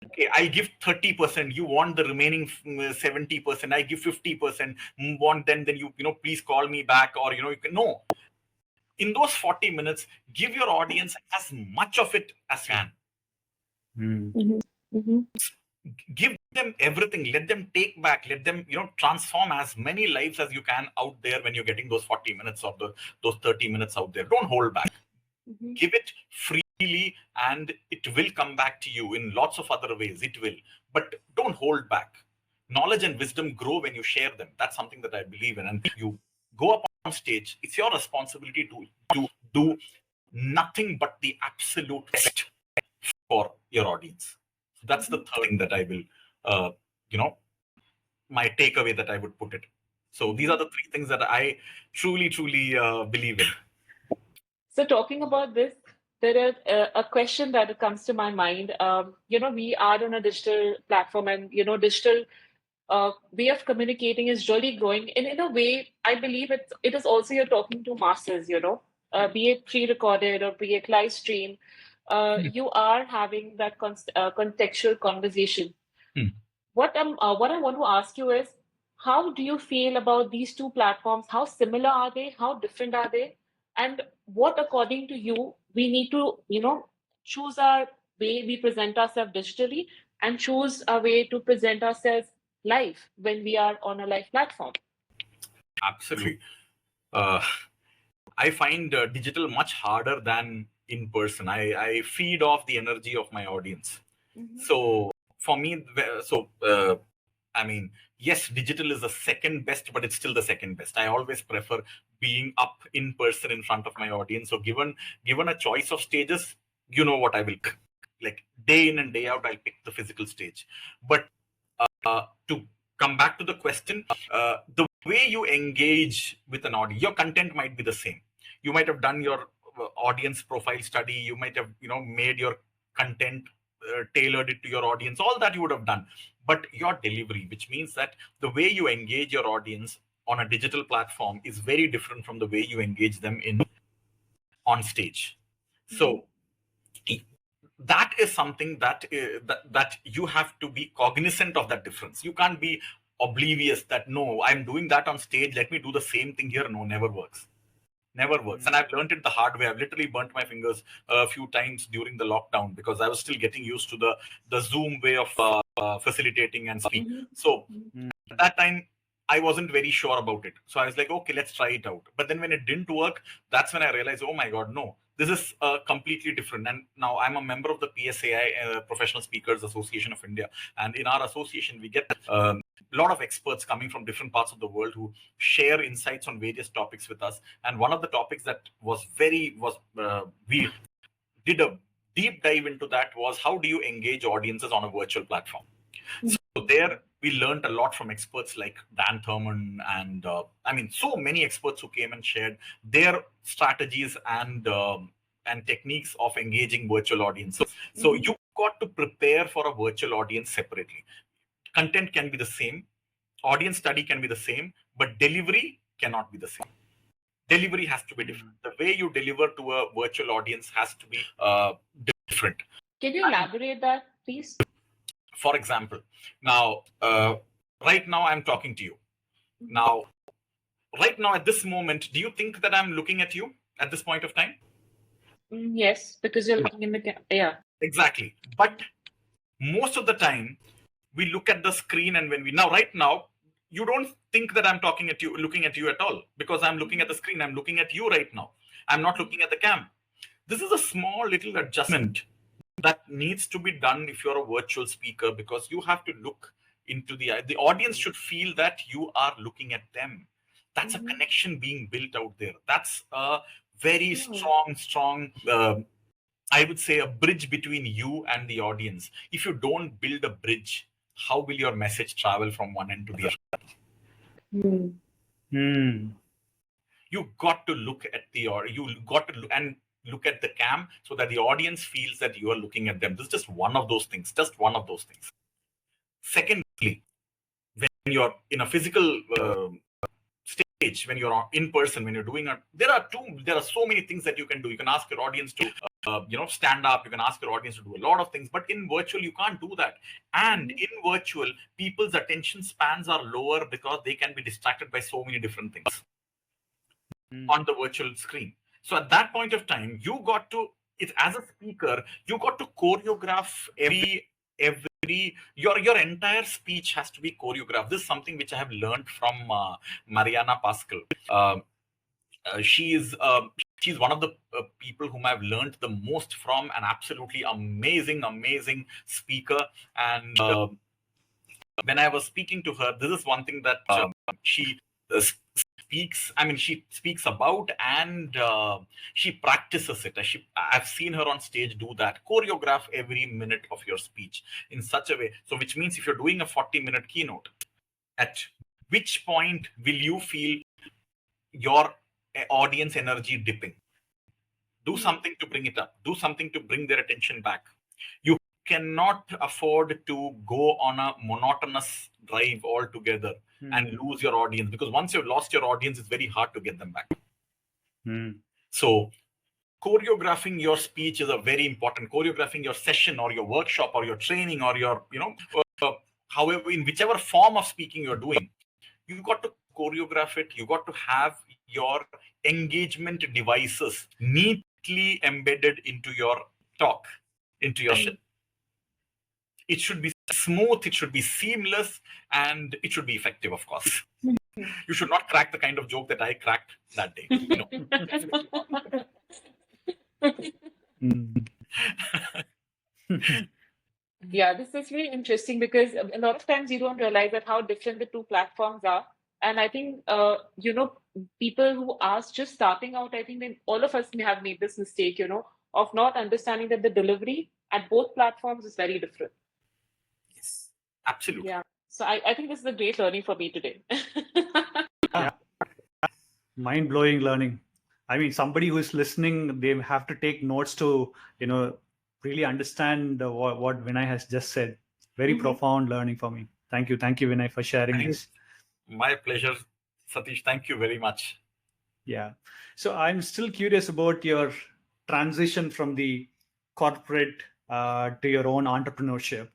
okay, I give 30%. You want the remaining 70%. I give 50%. Then you please call me back, or you can. No. In those 40 minutes, give your audience as much of it as you can. Give them everything. Let them take back. Let them, transform as many lives as you can out there when you're getting those 40 minutes or those 30 minutes out there. Don't hold back. Give it freely, and it will come back to you in lots of other ways. It will. But don't hold back. Knowledge and wisdom grow when you share them. That's something that I believe in. And you go up on stage, it's your responsibility to do nothing but the absolute best for your audience. So that's the third thing that I will, my takeaway that I would put it. So these are the three things that I truly believe in. So talking about this, there is a question that comes to my mind. We are on a digital platform, and digital way of communicating is really growing. And in a way, I believe it is also you're talking to masses. Be it pre-recorded or be it live stream. you are having that contextual conversation. Hmm. What I want to ask you is, how do you feel about these two platforms? How similar are they? How different are they? And what, according to you, we need to, choose our way we present ourselves digitally and choose a way to present ourselves live when we are on a live platform. Absolutely. Uh, I find digital much harder than in person. I feed off the energy of my audience. Mm-hmm. So for me, I mean, yes, digital is the second best, but it's still the second best. I always prefer being up in person in front of my audience. So given a choice of stages, you know what I will pick. Like day in and day out, I'll pick the physical stage. But to come back to the question, the way you engage with an audience, your content might be the same. You might have done your audience profile study. You might have made your content, tailored it to your audience. All that you would have done, but your delivery, which means that the way you engage your audience on a digital platform is very different from the way you engage them in on stage. Mm-hmm. So that is something that you have to be cognizant of that difference. You can't be oblivious that no, I'm doing that on stage, let me do the same thing here. No, never works. Never works. And I've learned it the hard way. I've literally burnt my fingers a few times during the lockdown because I was still getting used to the Zoom way of facilitating and speaking. So at that time, I wasn't very sure about it. So I was like, okay, let's try it out. But then when it didn't work, that's when I realized, oh my God, no, this is completely different. And now I'm a member of the PSAI, Professional Speakers Association of India. And in our association, we get a lot of experts coming from different parts of the world who share insights on various topics with us. And one of the topics that we did a deep dive into that was, how do you engage audiences on a virtual platform? So there we learned a lot from experts like Dan Thurman and so many experts who came and shared their strategies and techniques of engaging virtual audiences. So you got to prepare for a virtual audience separately. Content can be the same, audience study can be the same, but delivery cannot be the same. Delivery has to be different. The way you deliver to a virtual audience has to be different. Can you elaborate that, please? For example, now, right now I'm talking to you. Now, right now at this moment, do you think that I'm looking at you at this point of time? Yes, because you're looking in the yeah. Exactly. But most of the time, we look at the screen, and right now, you don't think that I'm looking at you at all, because I'm looking at the screen. I'm looking at you right now. I'm not looking at the cam. This is a small little adjustment that needs to be done if you're a virtual speaker, because you have to look into the audience should feel that you are looking at them. That's a connection being built out there. That's a very strong I would say a bridge between you and the audience. If you don't build a bridge, how will your message travel from one end to the other? You got to look at look at the cam so that the audience feels that you are looking at them. This is just one of those things. Secondly, when you're in a physical stage, when you're in person, when you're doing there are so many things that you can do. You can ask your audience to stand up. You can ask your audience to do a lot of things, but in virtual you can't do that. And in virtual, people's attention spans are lower because they can be distracted by so many different things on the virtual screen. So at that point of time, as a speaker, you got to choreograph your entire speech has to be choreographed. This is something which I have learned from Mariana Pascal. She's one of the people whom I've learned the most from, an absolutely amazing speaker. And when I was speaking to her, this is one thing that she speaks. She speaks about, and she practices it. I've seen her on stage do that. Choreograph every minute of your speech in such a way. So, which means if you're doing a 40-minute keynote, at which point will you feel your audience energy dipping? Do something to bring it up. Do something to bring their attention back. You cannot afford to go on a monotonous drive altogether and lose your audience, because once you've lost your audience, it's very hard to get them back. So choreographing your speech is a very important. Choreographing your session or your workshop or your training or your, however, in whichever form of speaking you're doing, you got to choreograph it. You got to have your engagement devices neatly embedded into your talk, into your session. It should be smooth, it should be seamless, and it should be effective, of course. You should not crack the kind of joke that I cracked that day. Yeah, this is really interesting because a lot of times you don't realize that how different the two platforms are. And I think, people who are just starting out, I think then all of us may have made this mistake, of not understanding that the delivery at both platforms is very different. Yes, absolutely. Yeah. So I think this is a great learning for me today. Yeah. Mind-blowing learning. I mean, somebody who's listening, they have to take notes to, really understand what Vinay has just said. Very profound learning for me. Thank you, Vinay, for sharing this. My pleasure, Sathish. Thank you very much. Yeah. So I'm still curious about your transition from the corporate to your own entrepreneurship.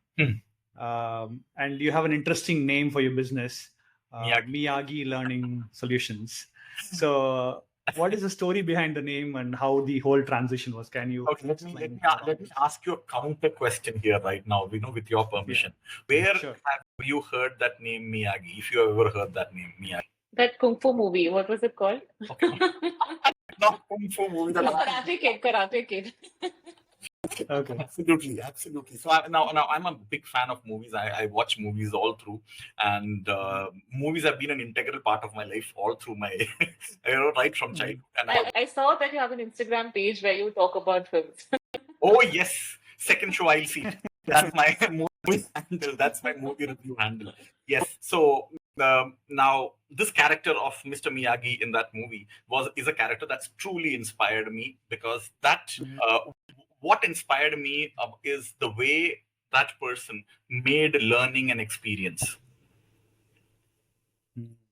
And you have an interesting name for your business, Miyagi Learning Solutions. So what is the story behind the name and how the whole transition was? Can you? Okay, let me ask you a counter question here right now, with your permission. Where have you heard that name Miyagi? If you have ever heard that name Miyagi. That Kung Fu movie, what was it called? Okay. Not Kung Fu movie. Karate Kid. Okay. Absolutely. So now I'm a big fan of movies. I watch movies all through, and movies have been an integral part of my life all through my, right from childhood. And I saw that you have an Instagram page where you talk about films. Oh yes, second show I'll see. That's my movie handle. That's my movie review handle. Yes. So now this character of Mr. Miyagi in that movie is a character that's truly inspired me, because that. What inspired me is the way that person made learning an experience.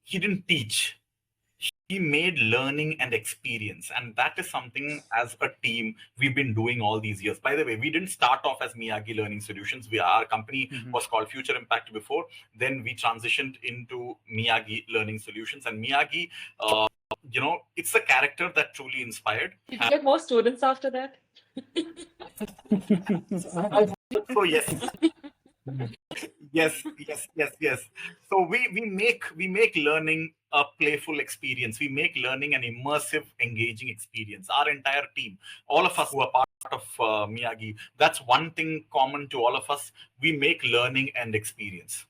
He didn't teach. He made learning an experience. And that is something as a team we've been doing all these years. By the way, we didn't start off as Miyagi Learning Solutions. Our company was called Future Impact before. Then we transitioned into Miyagi Learning Solutions. And Miyagi, it's a character that truly inspired. Did you get more students after that? So yes. So we make learning a playful experience. We make learning an immersive, engaging experience. Our entire team, all of us who are part of Miyagi, that's one thing common to all of us. We make learning an experience.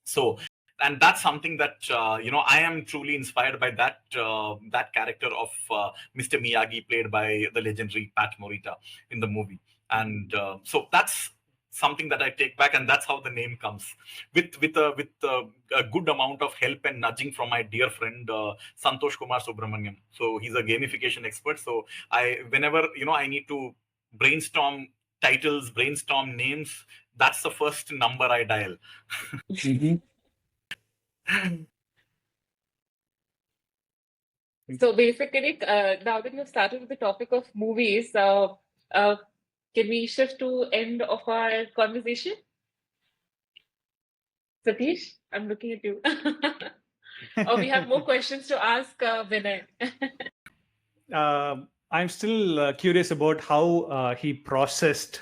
So. And that's something that I am truly inspired by that character of Mr. Miyagi, played by the legendary Pat Morita in the movie. And so that's something that I take back, and that's how the name comes, with a good amount of help and nudging from my dear friend Santosh Kumar Subramaniam. So he's a gamification expert. So whenever I need to brainstorm titles, brainstorm names, that's the first number I dial. So basically, now that you've started with the topic of movies, can we shift to end of our conversation? Sathish, I'm looking at you. Or we have more questions to ask Vinay. I'm still curious about how he processed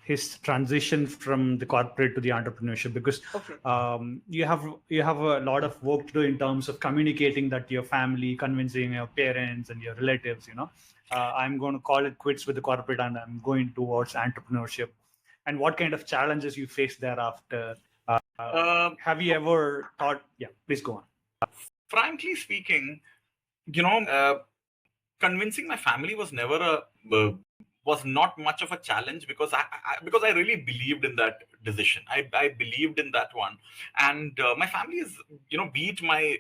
his transition from the corporate to the entrepreneurship, because you have a lot of work to do in terms of communicating that to your family, convincing your parents and your relatives. I'm going to call it quits with the corporate and I'm going towards entrepreneurship. And what kind of challenges you face thereafter? Have you ever thought? Yeah, please go on. Frankly speaking, convincing my family was never was not much of a challenge, because I really believed in that decision. I believed in that one, and my family is beat my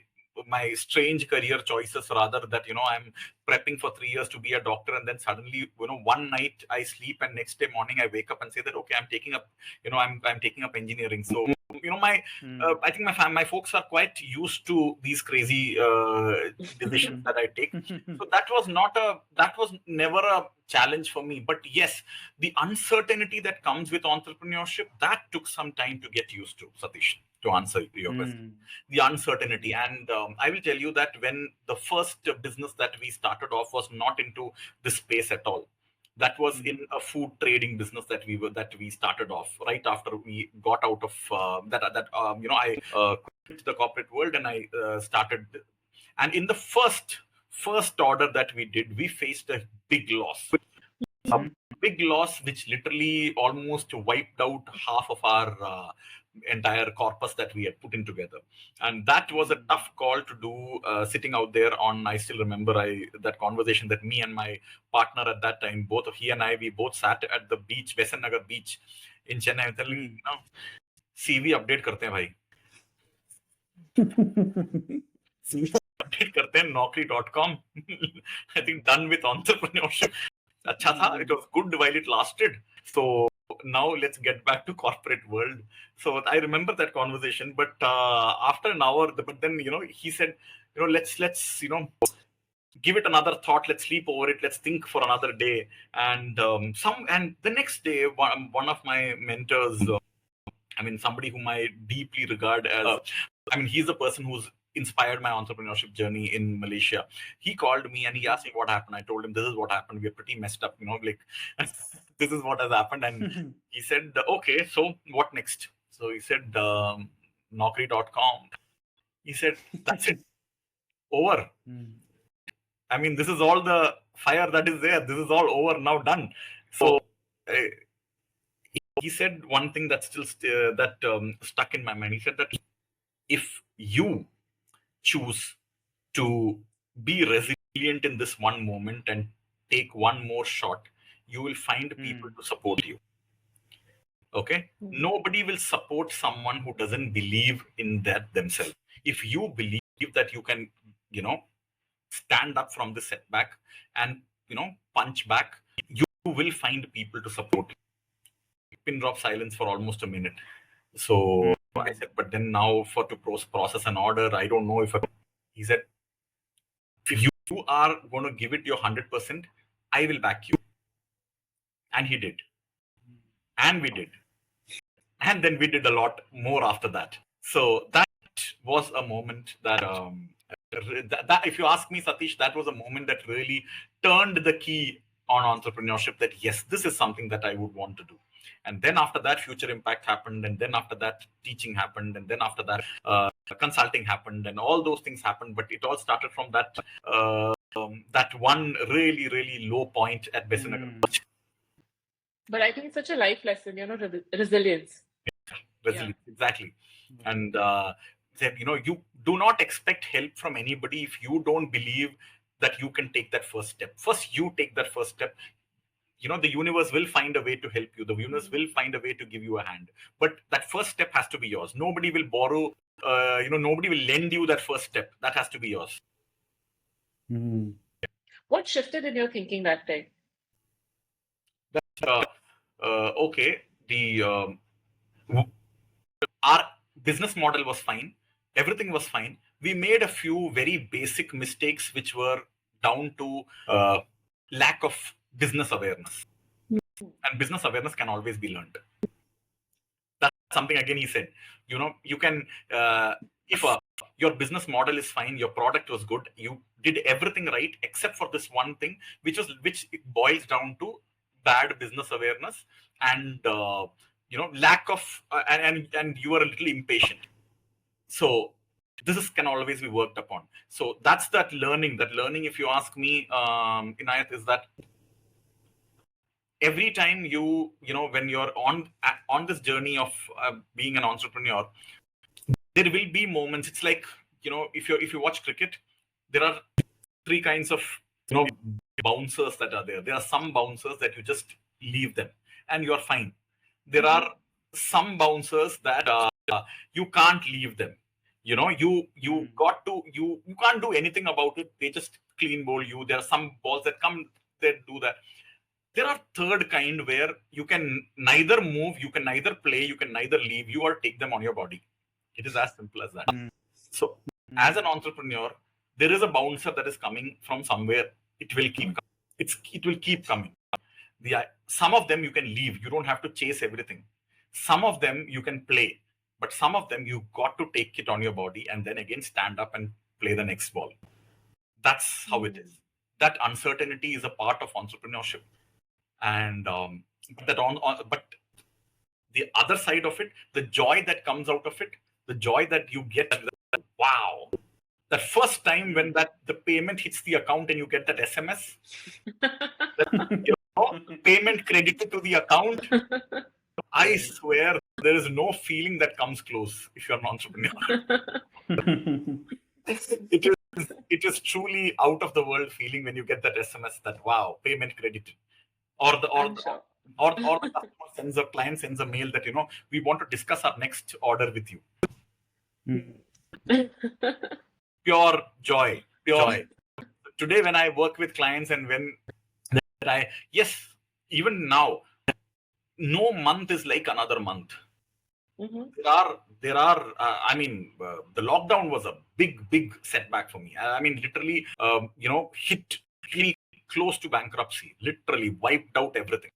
strange career choices, rather that I'm prepping for 3 years to be a doctor, and then suddenly one night I sleep and next day morning I wake up and say that okay, I'm taking up I'm taking up engineering. So my Mm. I think my folks are quite used to these crazy decisions that I take. So that was never a challenge for me. But yes, the uncertainty that comes with entrepreneurship, that took some time to get used to, Satish, to answer your question. Mm. The uncertainty. And I will tell you that when the first business that we started off was not into this space at all. That was in a food trading business that we started off right after we got out of I quit the corporate world, and I started. And in the first order that we did, we faced a big loss, a Mhm. big loss which literally almost wiped out half of our entire corpus that we had put in together. And that was a tough call to do, sitting out there on, I still remember that conversation that me and my partner at that time, both of he and I, we both sat at the beach, Besant Nagar beach in Chennai. I'm telling you, CV update karte hain bhai. CV update karte hain, naukri.com. I think done with entrepreneurship. अच्छा था, it was good while it lasted. So now let's get back to corporate world. So I remember that conversation, but after an hour, but then he said, let's give it another thought. Let's sleep over it. Let's think for another day. And and the next day, one of my mentors, somebody whom I deeply regard as, he's the person who's inspired my entrepreneurship journey in Malaysia. He called me and he asked me what happened. I told him this is what happened. We're pretty messed up, like this is what has happened. And he said, okay, so what next? So he said, Naukri.com. He said, that's it. Over. This is all the fire that is there. This is all over now, done. So he said one thing that still stuck in my mind. He said that if you choose to be resilient in this one moment and take one more shot, you will find people to support you. Okay? Nobody will support someone who doesn't believe in that themselves. If you believe that you can, stand up from the setback and, punch back, you will find people to support you. Pin drop silence for almost a minute. So I said, but then now to process an order, I don't know if he said, if you are going to give it your 100%, I will back you. And he did. And we did. And then we did a lot more after that. So that was a moment that, that if you ask me, Sathish, that was a moment that really turned the key on entrepreneurship, that yes, this is something that I would want to do. And then after that, Future Impact happened. And then after that, teaching happened. And then after that, consulting happened. And all those things happened. But it all started from that that one really, really low point at Besant Nagar. But I think it's such a life lesson, resilience. Resilience, exactly. And you do not expect help from anybody if you don't believe that you can take that first step. First, you take that first step. The universe will find a way to help you. The universe will find a way to give you a hand. But that first step has to be yours. Nobody will borrow, nobody will lend you that first step. That has to be yours. What shifted in your thinking that day? Okay, our business model was fine. Everything was fine. We made a few very basic mistakes, which were down to lack of business awareness. And business awareness can always be learned. That's something, again, he said, you can, if your business model is fine, your product was good, you did everything right, except for this one thing, which it boils down to bad business awareness and, lack of, and you are a little impatient. So this can always be worked upon. So that's that learning. That learning, if you ask me, Inayat, is that every time when you're on this journey of being an entrepreneur, there will be moments. It's like, if you watch cricket, there are three kinds of bouncers that are there. There are some bouncers that you just leave them and you're fine. There are some bouncers that you can't leave them. You can't do anything about it. They just clean bowl you. There are some balls that come that do that. There are third kind where you can neither move, you can neither play, you can neither leave, you or take them on your body. It is as simple as that. So, as an entrepreneur, there is a bouncer that is coming from somewhere. It will keep coming. It will keep coming. Some of them you can leave. You don't have to chase everything. Some of them you can play, but some of them you got to take it on your body and then again stand up and play the next ball. That's how it is. That uncertainty is a part of entrepreneurship, and but the other side of it, the joy that comes out of it, the joy that you get, wow, that first time when the payment hits the account and you get that SMS, payment credited to the account. I swear there is no feeling that comes close if you're an entrepreneur. It is truly out of the world feeling when you get that SMS that wow, payment credited, or the client sends a mail that we want to discuss our next order with you. Pure joy. Today when I work with clients and when even now, no month is like another month. There are the lockdown was a big setback for me. I mean, literally, hit really close to bankruptcy, literally wiped out everything.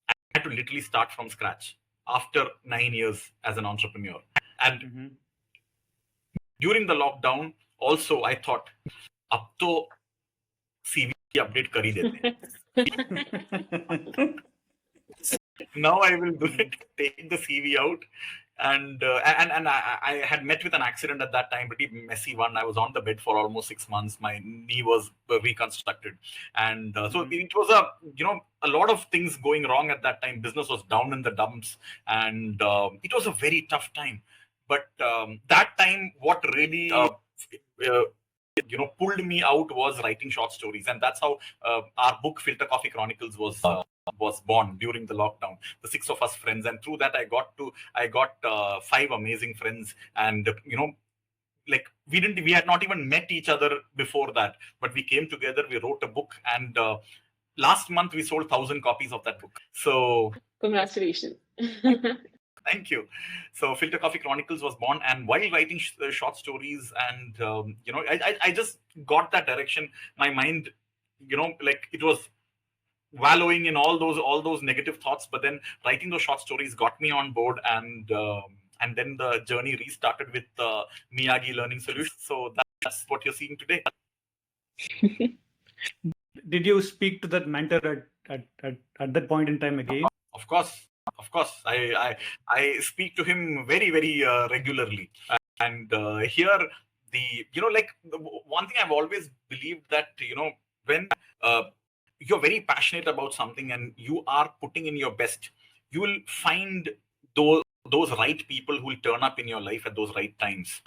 I had to literally start from scratch after 9 years as an entrepreneur. And during the lockdown, also I thought, ab to CV update kar hi dete. Now I will do it, take the CV out. And I had met with an accident at that time, pretty messy one. I was on the bed for almost 6 months. My knee was reconstructed, and so it was a lot of things going wrong at that time. Business was down in the dumps, and it was a very tough time. But that time, what really pulled me out was writing short stories, and that's how our book Filter Coffee Chronicles was born during the lockdown. The 6 of us friends, and through that I got 5 amazing friends, and we had not even met each other before that, but we came together, we wrote a book, and last month we sold 1,000 copies of that book. So congratulations. Thank you. So Filter Coffee Chronicles was born, and while writing short stories, and I just got that direction. My mind, it was wallowing in all those negative thoughts, but then writing those short stories got me on board, and then the journey restarted with Miyagi Learning Solutions. So that's what you're seeing today. Did you speak to that mentor at that point in time again? Of course. I speak to him very, very regularly, and here the one thing I've always believed that when you're very passionate about something and you are putting in your best, you will find those right people who will turn up in your life at those right times.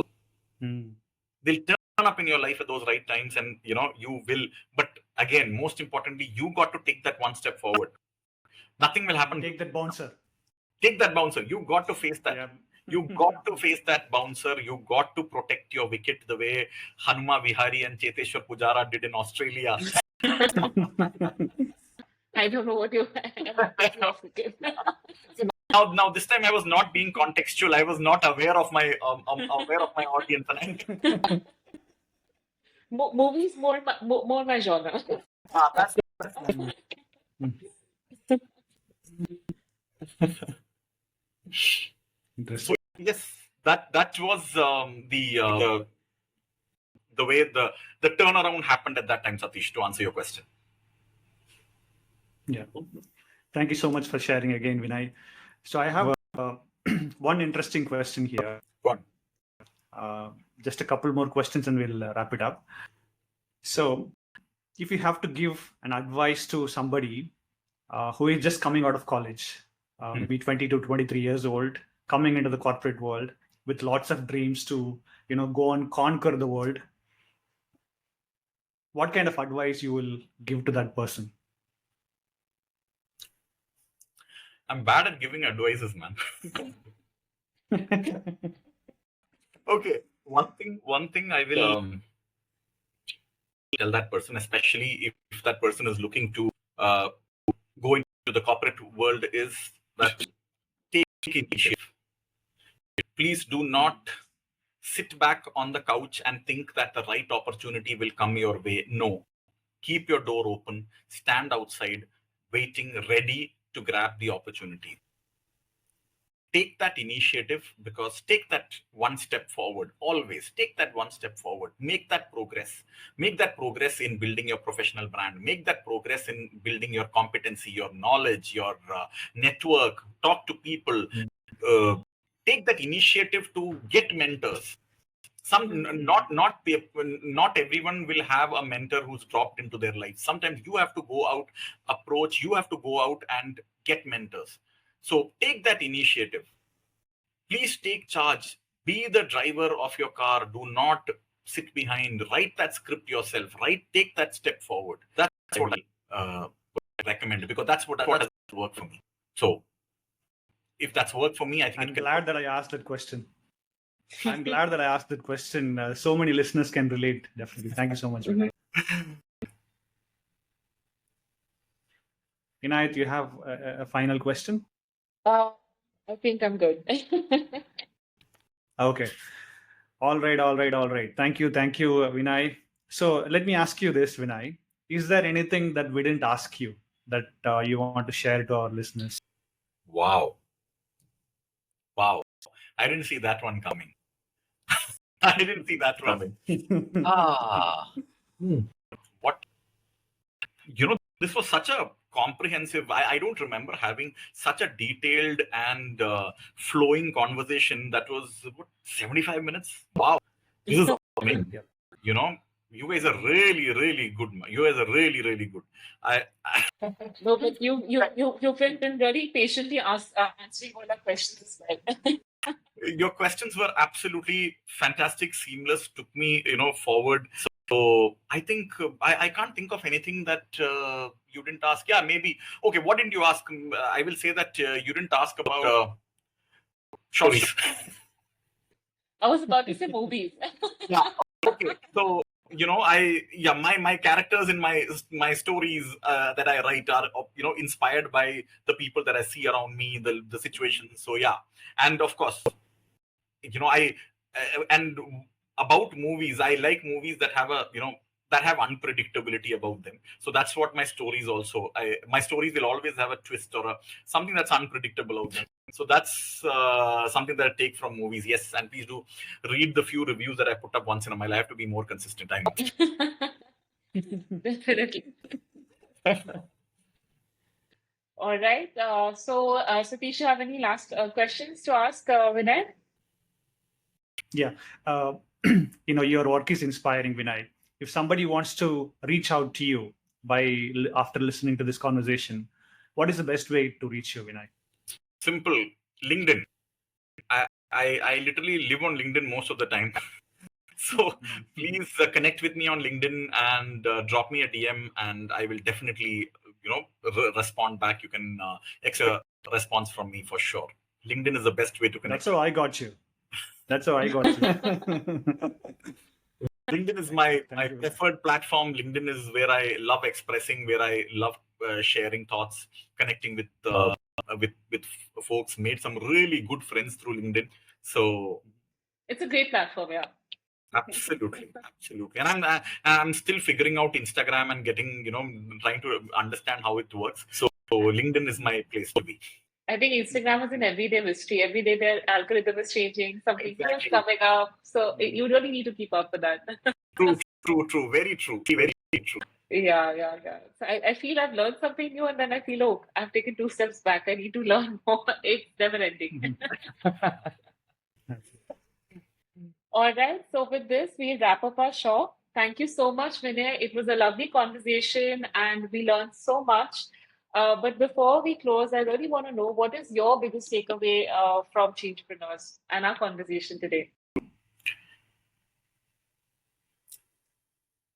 They'll turn up in your life at those right times, and you will. But again, most importantly, you got to take that one step forward. Nothing will happen. Take that bouncer. You got to face that. Yeah. You got to face that bouncer. You got to protect your wicket the way Hanuma Vihari and Cheteshwar Pujara did in Australia. I don't know what you Now this time I was not being contextual. I was not aware of my audience. Movies more my genre. That's so yes, that was the way the turnaround happened at that time, Sathish, to answer your question. Yeah, thank you so much for sharing again, Vinay. So I have one interesting question here. Go on. Just a couple more questions and we'll wrap it up. So if you have to give an advice to somebody who is just coming out of college, maybe 20 to 23 years old, coming into the corporate world with lots of dreams to, go and conquer the world, what kind of advice you will give to that person? I'm bad at giving advices, man. Okay, one thing I will tell that person, especially if that person is looking to go into to the corporate world is that take initiative. Please do not sit back on the couch and think that the right opportunity will come your way. No, keep your door open, stand outside, waiting, ready to grab the opportunity. Take that initiative, because take that one step forward. Always take that one step forward. Make that progress. Make that progress in building your professional brand. Make that progress in building your competency, your knowledge, your network. Talk to people. Take that initiative to get mentors. Not everyone will have a mentor who's dropped into their life. Sometimes you have to go out, approach. You have to go out and get mentors. So take that initiative. Please take charge. Be the driver of your car. Do not sit behind. Write that script yourself. Take that step forward. That's what I recommend, because that's what has worked for me. So if that's worked for me, I think I'm glad that I asked that question. I'm glad that I asked that question. So many listeners can relate. Definitely. Thank you so much. Inayat, you have a final question? I think I'm good. Okay. All right. Thank you, Vinay. So let me ask you this, Vinay. Is there anything that we didn't ask you that you want to share to our listeners? Wow. I didn't see that one coming. I didn't see that coming. What? This was such a comprehensive. I don't remember having such a detailed and flowing conversation that was 75 minutes. Wow, this is amazing. You guys are really, really good. You guys are really, really good. No, but you've been very patiently answering all our questions as well. Your questions were absolutely fantastic, seamless, took me forward. So I think I can't think of anything that you didn't ask. Yeah, maybe. Okay, what didn't you ask? I will say that you didn't ask about stories. I was about to say movies. Yeah. Okay. So my characters in my stories that I write are inspired by the people that I see around me, the situations. So yeah, and of course, and about movies, I like movies that have that have unpredictability about them. So that's what my stories also. My stories will always have a twist or something that's unpredictable about them. So that's something that I take from movies. Yes, and please do read the few reviews that I put up once in a while. I have to be more consistent. I know. Definitely. All right. So, Sathish, you have any last questions to ask Vinay? Yeah. Your work is inspiring, Vinay. If somebody wants to reach out to you after listening to this conversation, what is the best way to reach you, Vinay? Simple. LinkedIn. I literally live on LinkedIn most of the time. So please connect with me on LinkedIn and drop me a DM, and I will definitely respond back. You can expect a response from me for sure. LinkedIn is the best way to connect. That's how I got you. LinkedIn is my preferred platform. LinkedIn is where I love expressing, where I love sharing thoughts, connecting with folks. Made some really good friends through LinkedIn. So it's a great platform, yeah. Absolutely. And I'm still figuring out Instagram and getting trying to understand how it works. So LinkedIn is my place to be. I think Instagram is an everyday mystery. Every day their algorithm is changing, something new is coming up. So you really need to keep up with that. True. Very true. Yeah. So I feel I've learned something new, and then I feel, oh, I've taken 2 steps back. I need to learn more. It's never ending. All right. So with this, we wrap up our show. Thank you so much, Vinay. It was a lovely conversation, and we learned so much. But before we close, I really want to know, what is your biggest takeaway from Changepreneurs and our conversation today?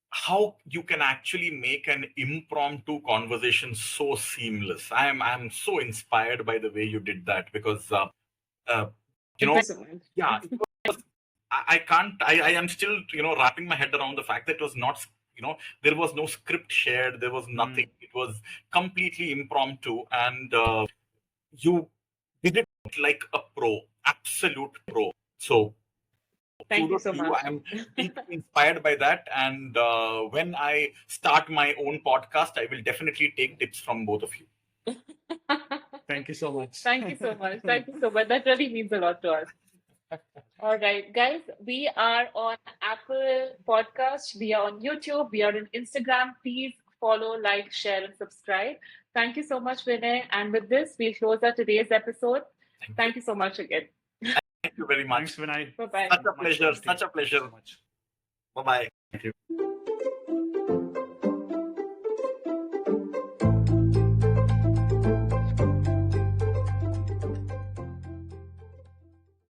How you can actually make an impromptu conversation so seamless. I'm so inspired by the way you did that, because yeah, I am still wrapping my head around the fact that it was not There was no script shared, there was nothing. It was completely impromptu, and you did it like a pro, absolute pro. So Thank you kudos so to you. much. I'm deeply inspired by that, and when I start my own podcast, I will definitely take tips from both of you. Thank you so much. Thank you so much. Thank you so much. That really means a lot to us. All right, guys, we are on Apple Podcast, we are on YouTube, we are on Instagram. Please follow, like, share, and subscribe. Thank you so much, Vinay. And with this, we close our today's episode. Thank you so much again. Thank you very much. Thanks, Vinay. Bye bye. Such a pleasure. Much Such a Thank you pleasure. so much. Bye bye. Thank you.